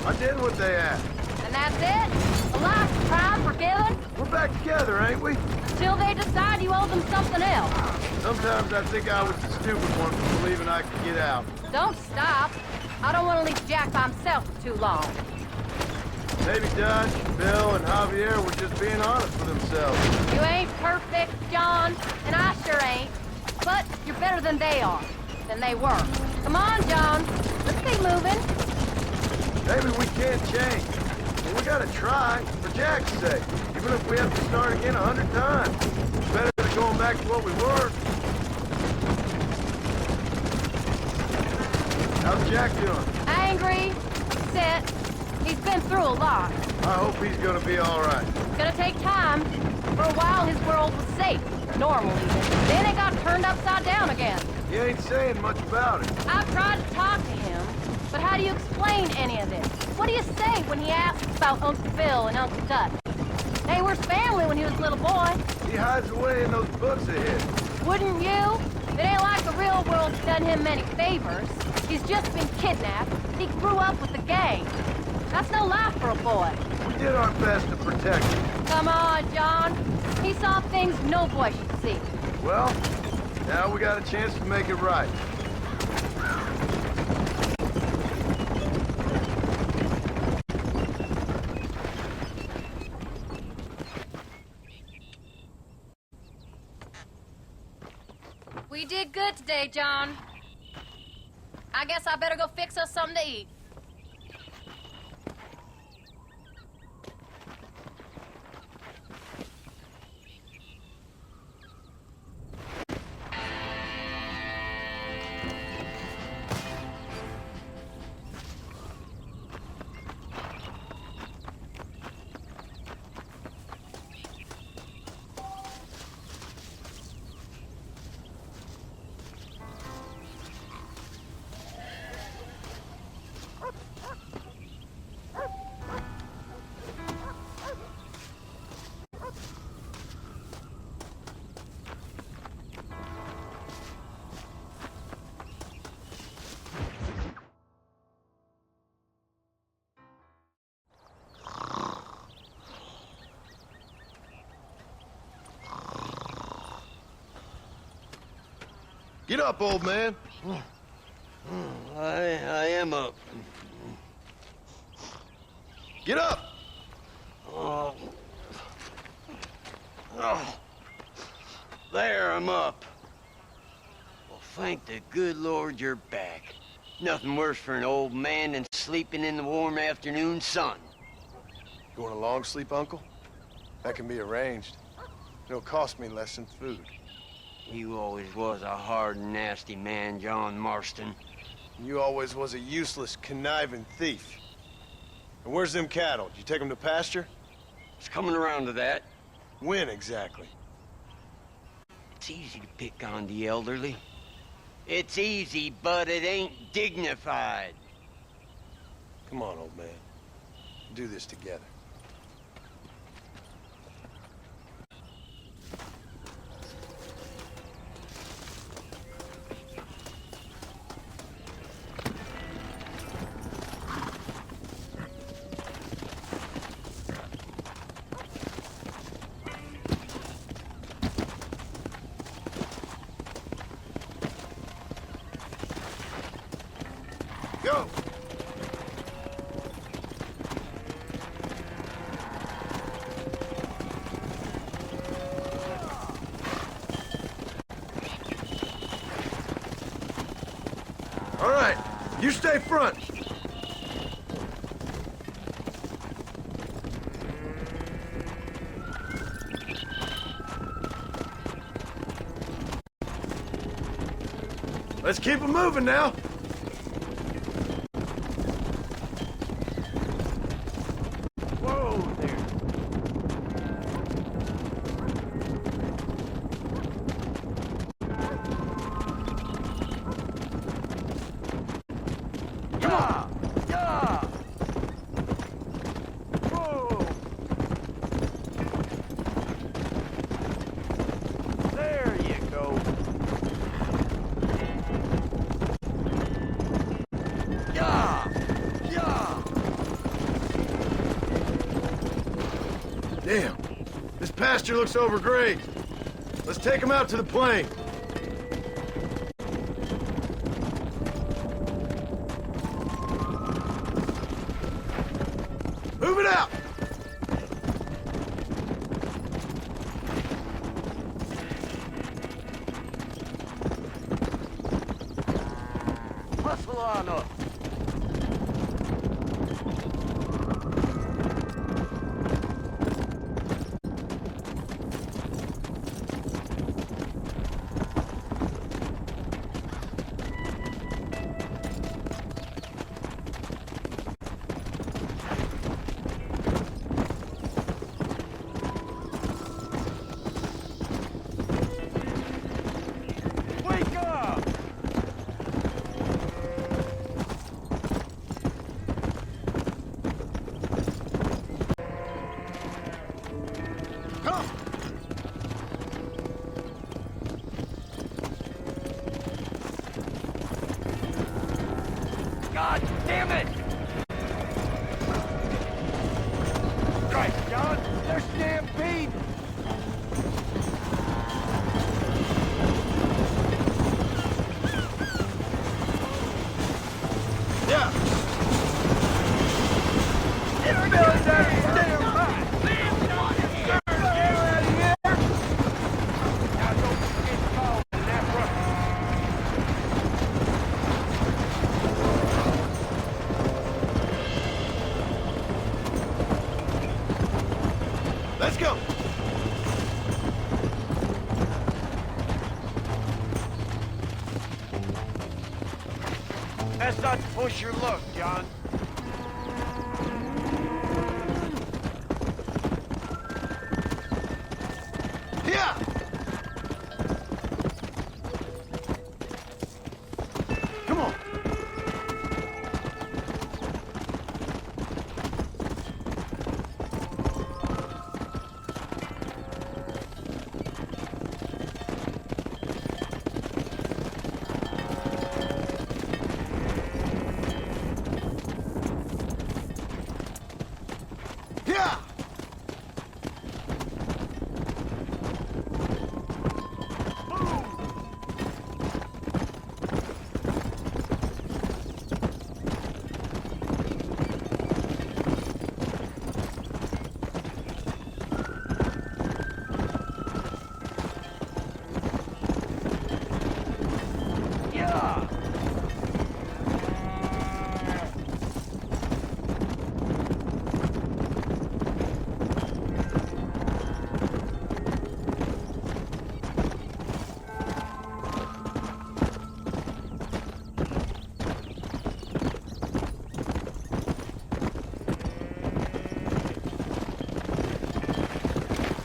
I did what they asked. And that's it? A life tried, forgiven? We're back together, ain't we? Until they decide you owe them something else. Sometimes I think I was the stupid one for believing I could get out. Don't stop. I don't want to leave Jack by himself for too long. Maybe Dutch, Bill, and Javier were just being honest with themselves. You ain't perfect, John, and I sure ain't. But you're better than they are. Than they were. Come on, John. Let's be moving. Maybe we can't change. But we gotta try, for Jack's sake. Even if we have to start again 100 times. It's better than going back to what we were. How's Jack doing? Angry, upset. He's been through a lot. I hope he's gonna be all right. It's gonna take time. For a while, his world was safe. Normal, even. Then it got turned upside down again. He ain't saying much about it. I've tried to talk to him, but how do you explain any of this? What do you say when he asks about Uncle Bill and Uncle Dutch? They were family when he was a little boy. He hides away in those books of his. Wouldn't you? It ain't like the real world's done him many favors. He's just been kidnapped. He grew up with the gang. That's no life for a boy. We did our best to protect you. Come on, John. He saw things no boy should see. Well, now we got a chance to make it right. We did good today, John. I guess I better go fix us something to eat. Get up, old man. I am up. Get up! Oh. Oh. There, I'm up. Well, thank the good Lord you're back. Nothing worse for an old man than sleeping in the warm afternoon sun. You want a long sleep, Uncle? That can be arranged. It'll cost me less than food. You always was a hard and nasty man, John Marston. You always was a useless, conniving thief. And where's them cattle? Did you take them to pasture? It's coming around to that. When exactly? It's easy to pick on the elderly. It's easy, but it ain't dignified. Come on, old man. Do this together. Go! All right, you stay front. Let's keep 'em moving now. Damn, this pasture looks overgrazed. Let's take them out to the plain. Move it out! Hustle on up. God damn it! Best not to push your luck, John. Yeah! Come on. Yeah! Yeah!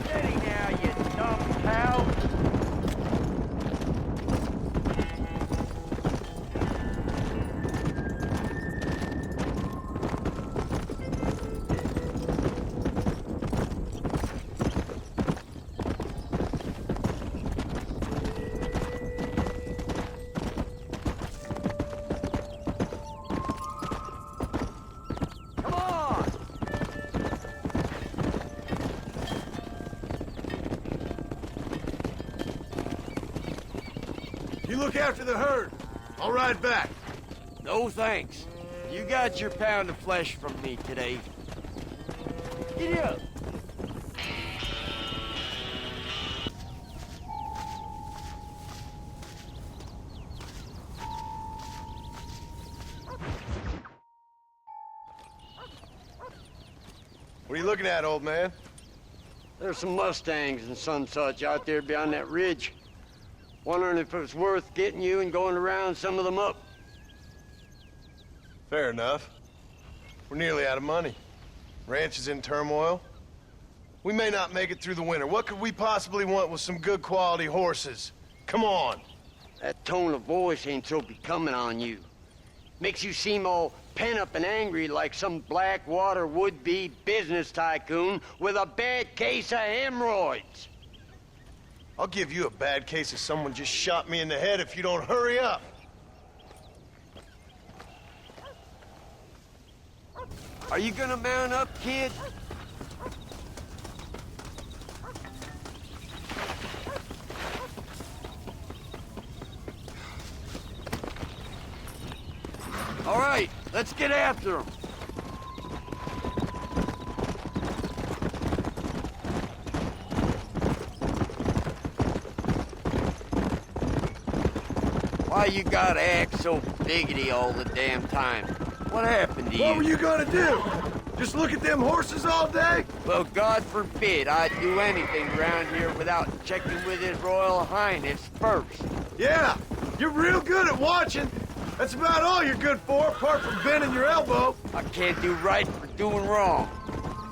Steady now, you dumb cow. Come on! You look after the herd. I'll ride back. No thanks. You got your pound of flesh from me today. Giddy up. What are you looking at, old man? There's some Mustangs and some such out there beyond that ridge. Wondering if it was worth getting you and going around some of them up. Fair enough. We're nearly out of money. Ranch is in turmoil. We may not make it through the winter. What could we possibly want with some good quality horses? Come on. That tone of voice ain't so becoming on you. Makes you seem all pent up and angry like some Blackwater would-be business tycoon with a bad case of hemorrhoids. I'll give you a bad case of someone just shot me in the head if you don't hurry up. Are you gonna mount up, kid? All right, let's get after him. Why you gotta act so biggity all the damn time? What happened to you? What were you gonna do? Just look at them horses all day? Well, God forbid I'd do anything around here without checking with His Royal Highness first. Yeah, you're real good at watching. That's about all you're good for, apart from bending your elbow. I can't do right for doing wrong.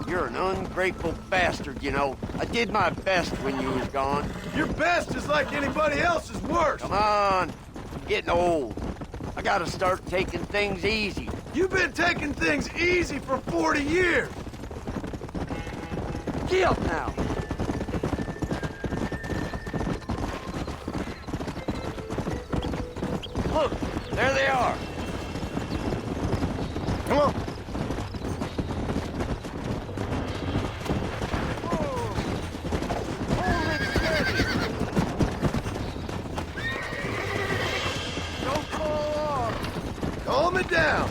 You're an ungrateful bastard, you know. I did my best when you was gone. Your best is like anybody else's worst. Come on, I'm getting old. I gotta start taking things easy. You've been taking things easy for 40 years. Get up now. Look, there they are. Come on. Calm it down.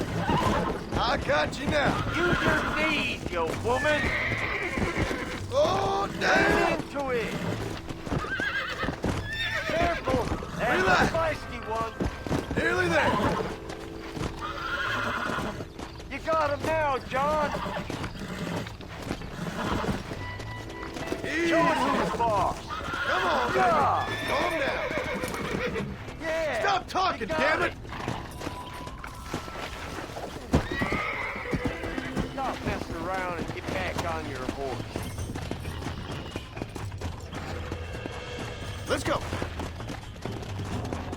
I got you now. Use your knees, you woman. Oh, damn. Get into it. Careful. That's Relax. a feisty one. Nearly there. You got him now, John. Easy. Show us who's boss. Come on, baby. Yeah. Calm down. Yeah. Stop talking, You got damn it. on your horse. Let's go.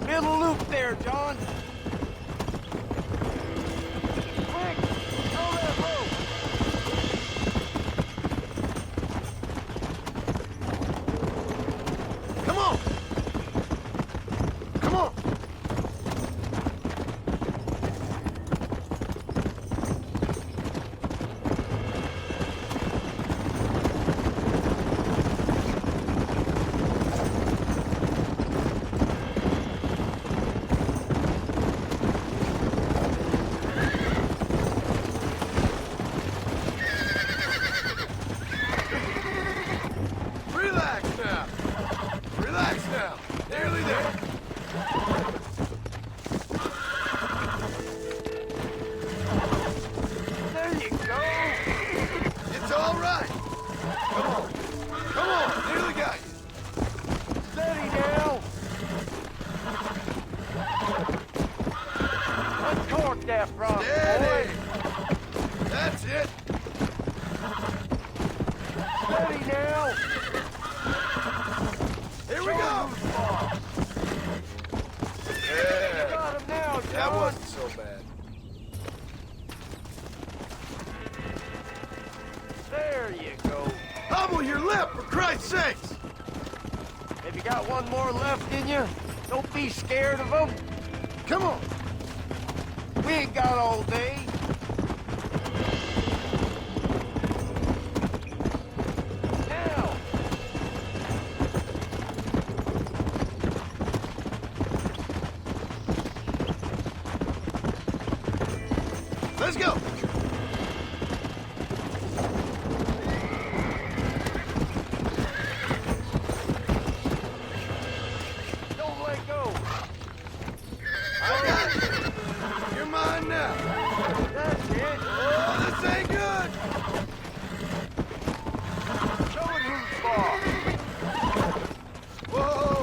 Middle loop there, John. Quick, throw that rope. Come on. Come on. Relax now. Relax now. Nearly there. There you go. It's all right. Come on. Come on. Nearly got you. Steady now. Uncork that front, Steady. boy. That's it. Steady now. Here we go. Yeah. Got him now, John. That wasn't so bad. There you go. Hobble your lip, for Christ's sakes! Have you got one more left in you? Don't be scared of them. Come on. We ain't got all day. Now. Let's go. Don't let go. I got it. You're mine now. That's it. Oh, this ain't good. Show it who's boss. Whoa.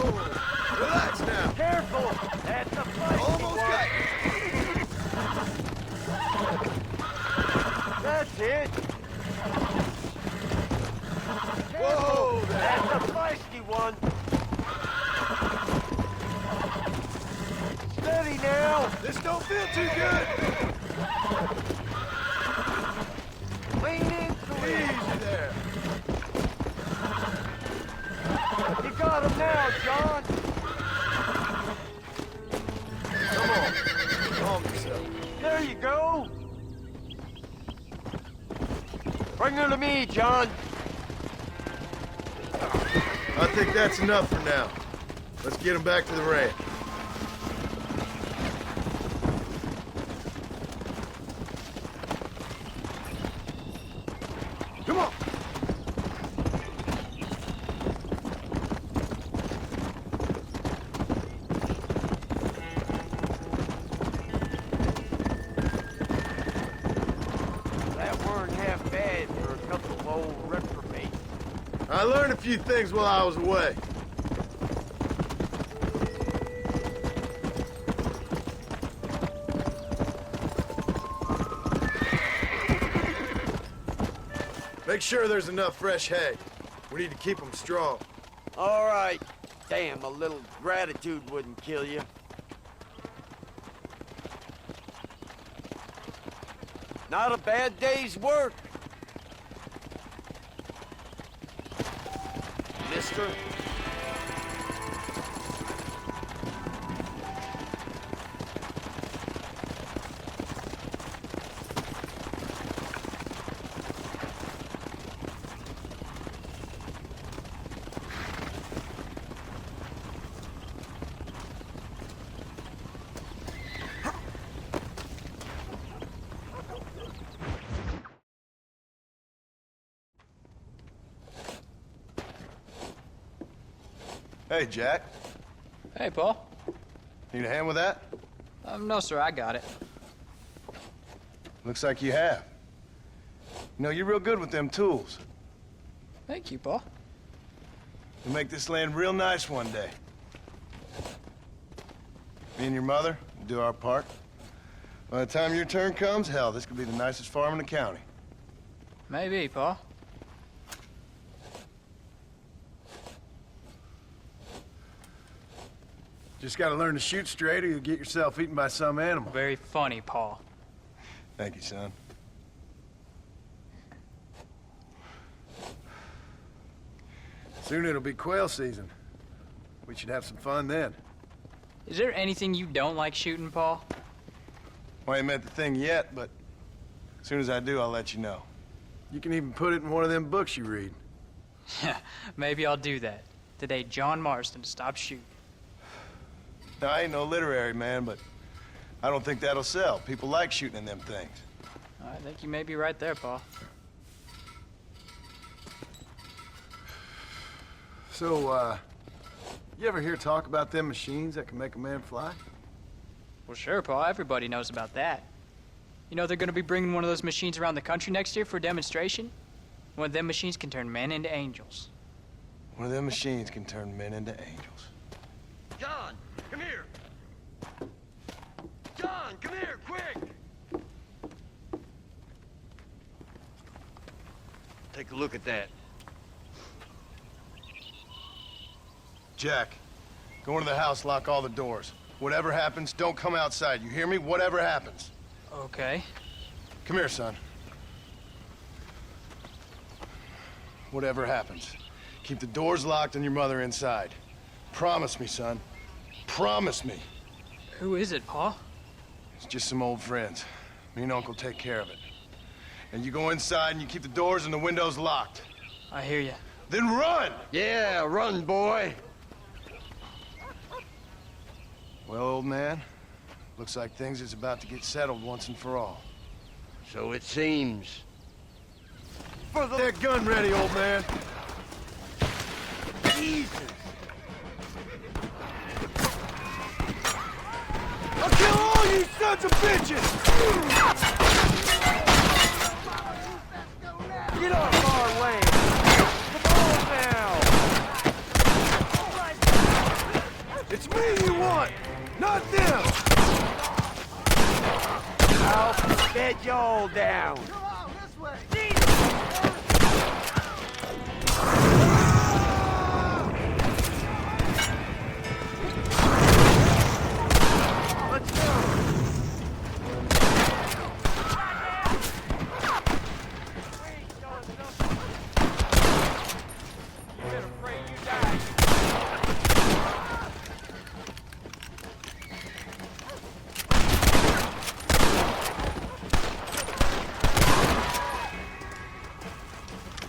Relax now. Careful. That's a fight. Almost got you. That's it. Whoa there. That's a feisty one. Steady now. This don't feel too good. Lean into it. Easy there. You got him now, John. Come on. Calm yourself. There you go. Bring her to me, John. I think that's enough for now. Let's get him back to the ranch. Come on. That weren't half bad for a couple of old reprobates. I learned a few things while I was away. Make sure there's enough fresh hay. We need to keep them strong. All right. Damn, a little gratitude wouldn't kill you. Not a bad day's work. Mister. Hey, Jack. Hey, Paul. Need a hand with that? No, sir, I got it. Looks like you have. You know, you're real good with them tools. Thank you, Paul. You'll make this land real nice one day. Me and your mother will do our part. By the time your turn comes, hell, this could be the nicest farm in the county. Maybe, Paul. Just gotta learn to shoot straight or you'll get yourself eaten by some animal. Very funny, Paul. Thank you, son. Soon it'll be quail season. We should have some fun then. Is there anything you don't like shooting, Paul? Well, I ain't met the thing yet, but as soon as I do, I'll let you know. You can even put it in one of them books you read. Maybe I'll do that. The day John Marston stopped shooting. Now, I ain't no literary man, but I don't think that'll sell. People like shooting in them things. I think you may be right there, Paul. So, you ever hear talk about them machines that can make a man fly? Well, sure, Paul. Everybody knows about that. You know they're going to be bringing one of those machines around the country next year for a demonstration? One of them machines can turn men into angels. One of them machines can turn men into angels. John, come here. John, come here, quick. Take a look at that. Jack, go into the house, lock all the doors. Whatever happens, don't come outside. You hear me? Whatever happens. Okay. Come here, son. Whatever happens, keep the doors locked and your mother inside. Promise me, son. Promise me. Who is it, Paul? It's just some old friends. Me and Uncle take care of it. And you go inside and you keep the doors and the windows locked. I hear you. Then run! Yeah, run, boy. Well, old man, looks like things is about to get settled once and for all. So it seems. For the... That gun ready, old man. Jesus. I'll kill all you sons of bitches! Get off our land. Come on now. It's me you want, not them! I'll bed you all down. Let's go!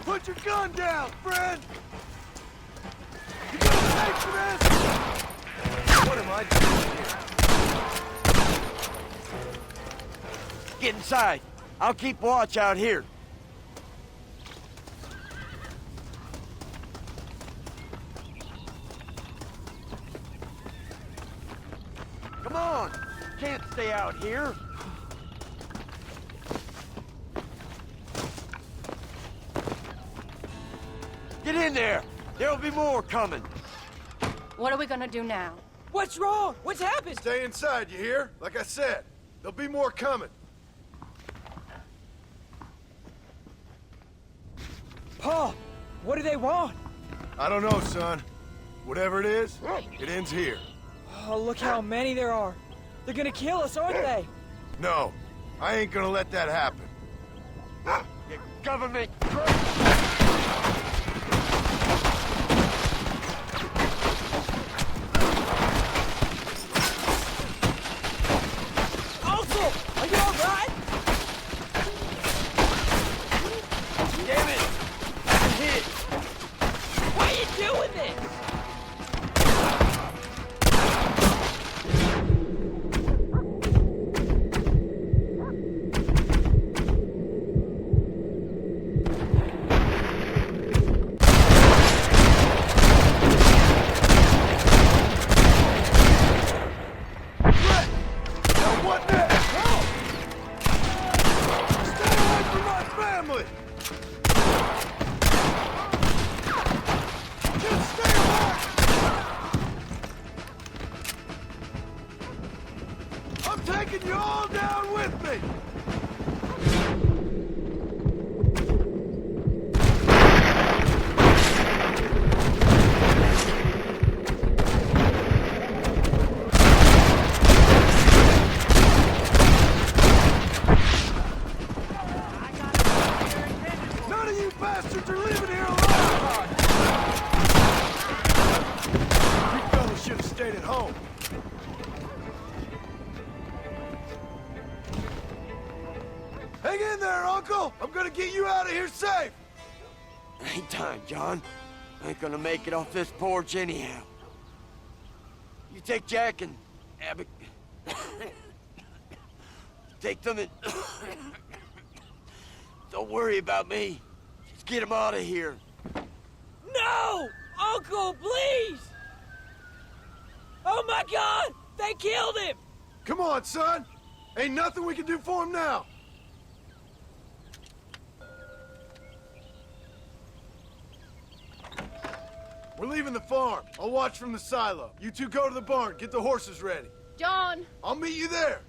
Put your gun down, friend! You gonna pay for this? What am I doing here? Get inside. I'll keep watch out here. Come on. Can't stay out here. Get in there. There'll be more coming. What are we gonna do now? What's wrong? What's happened? Stay inside, you hear? Like I said, there'll be more coming. Paul, what do they want? I don't know, son. Whatever it is, it ends here. Oh, look how many there are. They're gonna kill us, aren't they? No, I ain't gonna let that happen. You government. Uncle, are you all right? Damn it. I'm hit. Why are you doing this? What next? Help! Stay away from my family! Just stay away! I'm taking you all down with me! Hang in there, Uncle! I'm gonna get you out of here safe! Ain't time, John. I ain't gonna make it off this porch anyhow. You take Jack and Abbott. Take them and... Don't worry about me. Just get him out of here. No! Uncle, please! Oh my God! They killed him! Come on, son! Ain't nothing we can do for him now! We're leaving the farm. I'll watch from the silo. You two go to the barn, get the horses ready. John! I'll meet you there.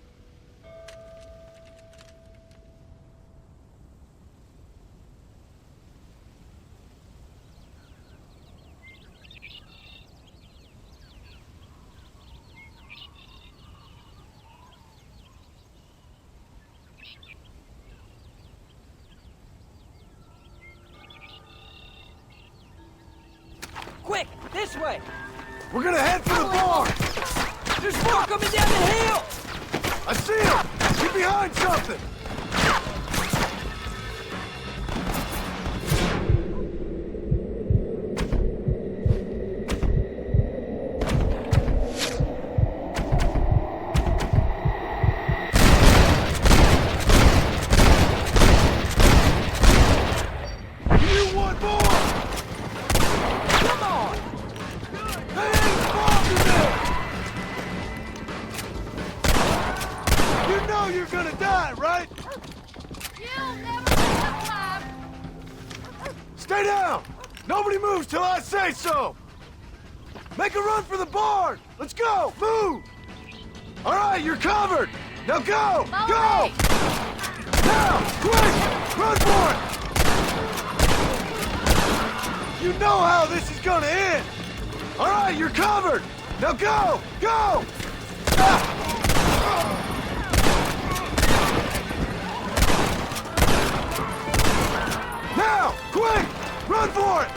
Quick, this way! We're gonna head for the barn! There's more coming down the hill! I see him! Get behind something! You want more? Come on! They ain't involved in this! You know you're gonna die, right? You'll never get alive! Stay down! Nobody moves till I say so! Make a run for the barn! Let's go! Move! All right, you're covered! Now go! Follow Go! me. Now! Quick! Run for it! You know how this is gonna end! All right, you're covered! Now go! Go! Ah! Now! Quick! Run for it!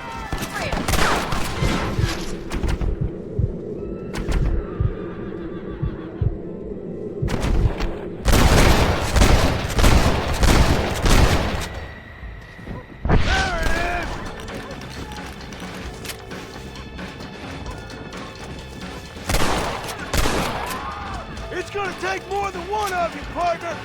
There it is! It's gonna take more than one of you, partner!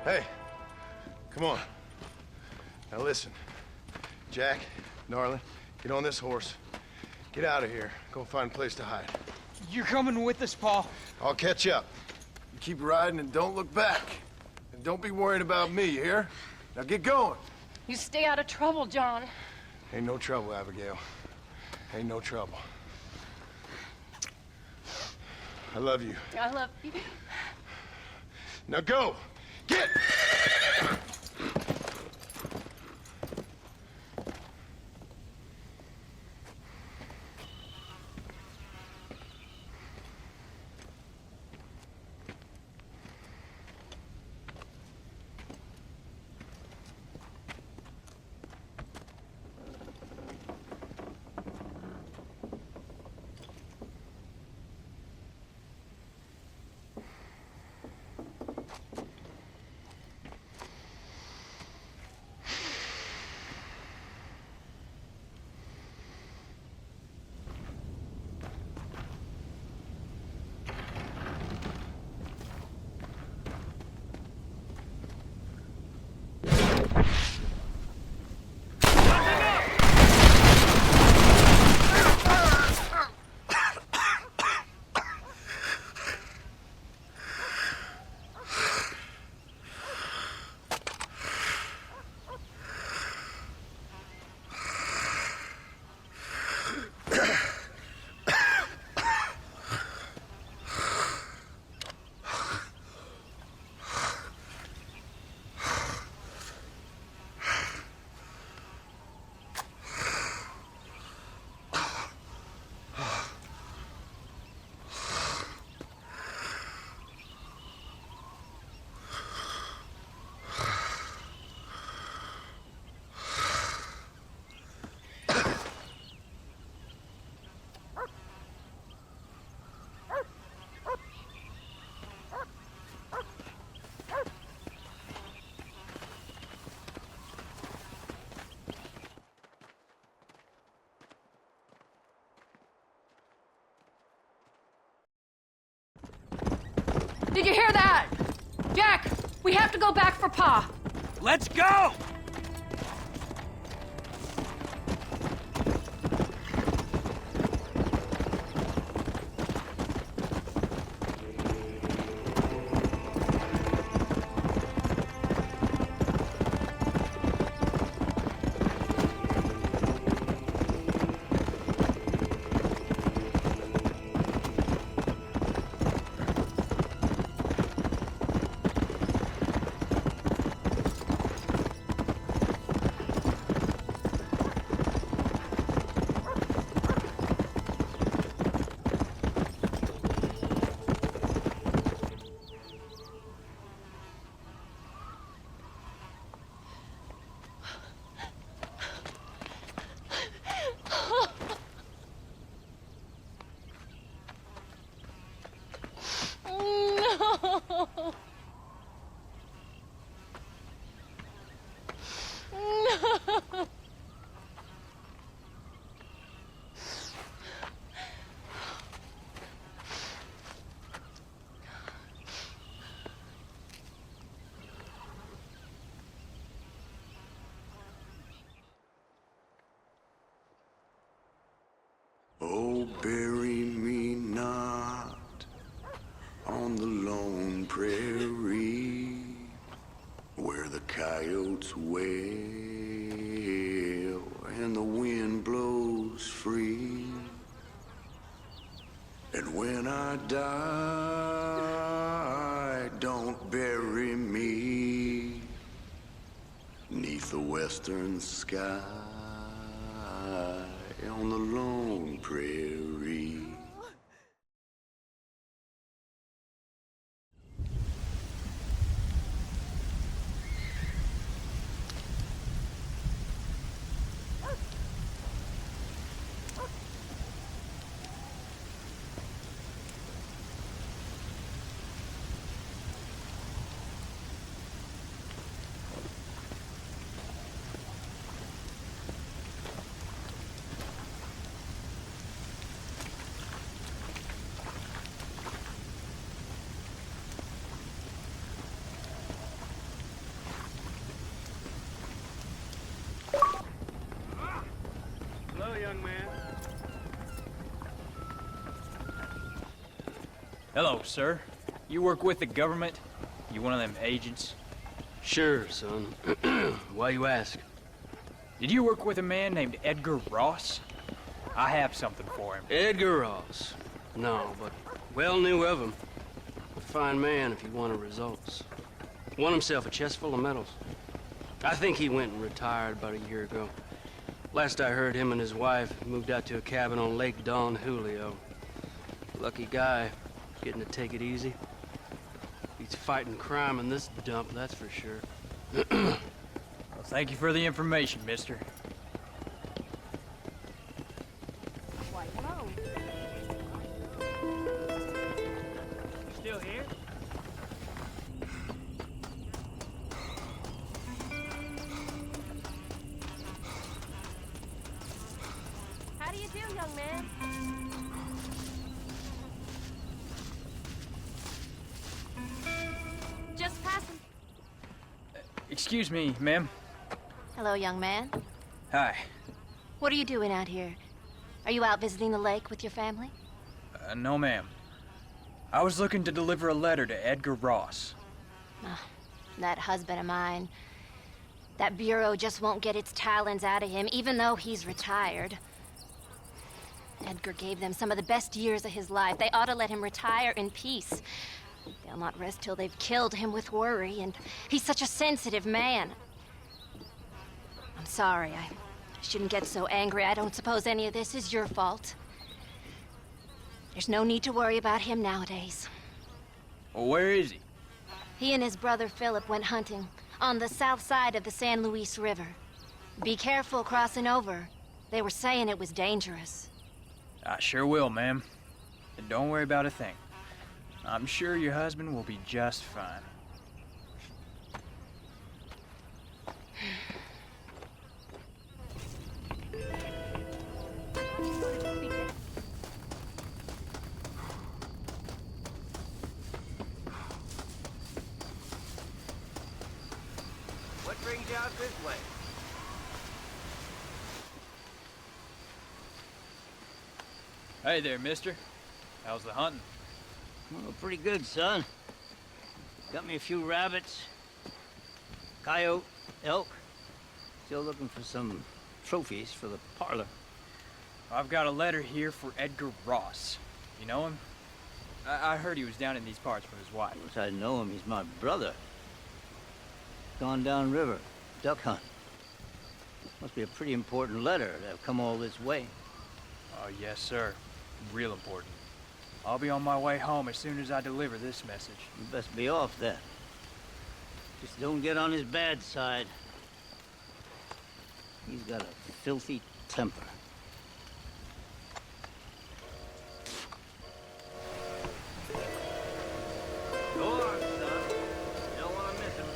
Hey, come on. Now listen. Jack, darling, get on this horse. Get out of here. Go find a place to hide. You're coming with us, Paul. I'll catch up. You keep riding and don't look back. And don't be worrying about me, you hear? Now get going. You stay out of trouble, John. Ain't no trouble, Abigail. Ain't no trouble. I love you. I love you. Now go! Get! Did you hear that? Jack, we have to go back for Pa. Let's go! Oh, bury me not on the lone prairie where the coyotes wail and the wind blows free. And when I die, don't bury me 'neath the western sky on the lone prairie. Hello, sir. You work with the government? You one of them agents? Sure, son. Why you ask? Did you work with a man named Edgar Ross? I have something for him. Edgar Ross? No, but well knew of him. A fine man if he wanted results. Won himself a chest full of medals. I think he went and retired about a year ago. Last I heard, him and his wife moved out to a cabin on Lake Don Julio. Lucky guy, getting to take it easy. He's fighting crime in this dump, that's for sure. Well, thank you for the information, mister. Still here? How do you do, young man? Just passing. Excuse me, ma'am. Hello, young man. Hi. What are you doing out here? Are you out visiting the lake with your family? No, ma'am. I was looking to deliver a letter to Edgar Ross. Oh, that husband of mine. That bureau just won't get its talons out of him, even though he's retired. Edgar gave them some of the best years of his life. They ought to let him retire in peace. They'll not rest till they've killed him with worry, and he's such a sensitive man. I'm sorry, I shouldn't get so angry. I don't suppose any of this is your fault. There's no need to worry about him nowadays. Well, where is he? He and his brother Philip went hunting on the south side of the San Luis River. Be careful crossing over. They were saying it was dangerous. I sure will, ma'am. And don't worry about a thing. I'm sure your husband will be just fine. Hey there, mister. How's the hunting? Well, pretty good, son. Got me a few rabbits, coyote, elk. Still looking for some trophies for the parlor. I've got a letter here for Edgar Ross. You know him? I heard he was down in these parts with his wife. Of course I know him. He's my brother. Gone down river, duck hunt. Must be a pretty important letter to have come all this way. Oh, yes, sir. Real important. I'll be on my way home as soon as I deliver this message. You best be off then. Just don't get on his bad side. He's got a filthy temper. Go on, son. You don't want to miss him.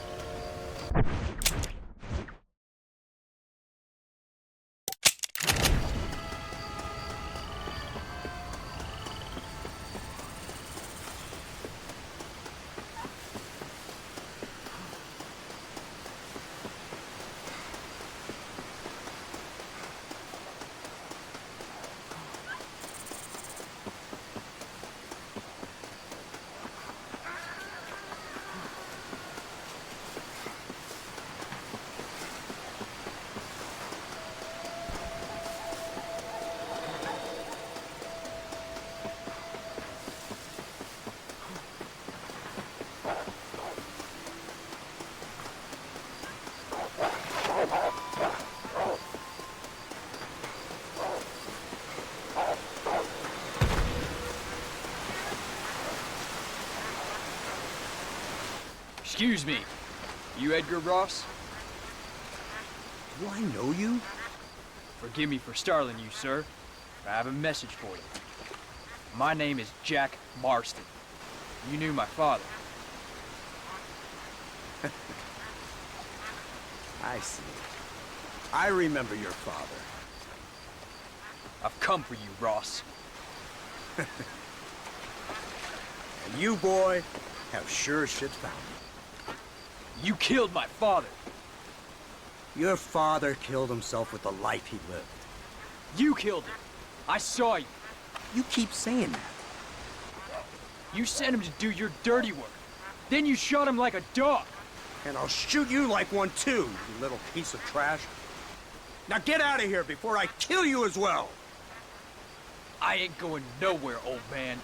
Excuse me. You Edgar Ross? Do I know you? Forgive me for startling you, sir. I have a message for you. My name is Jack Marston. You knew my father. I see. I remember your father. I've come for you, Ross. And you, boy, have sure shit found me. You killed my father. Your father killed himself with the life he lived. You killed him. I saw you. You keep saying that. You sent him to do your dirty work. Then you shot him like a dog. And I'll shoot you like one too, you little piece of trash. Now get out of here before I kill you as well. I ain't going nowhere, old man.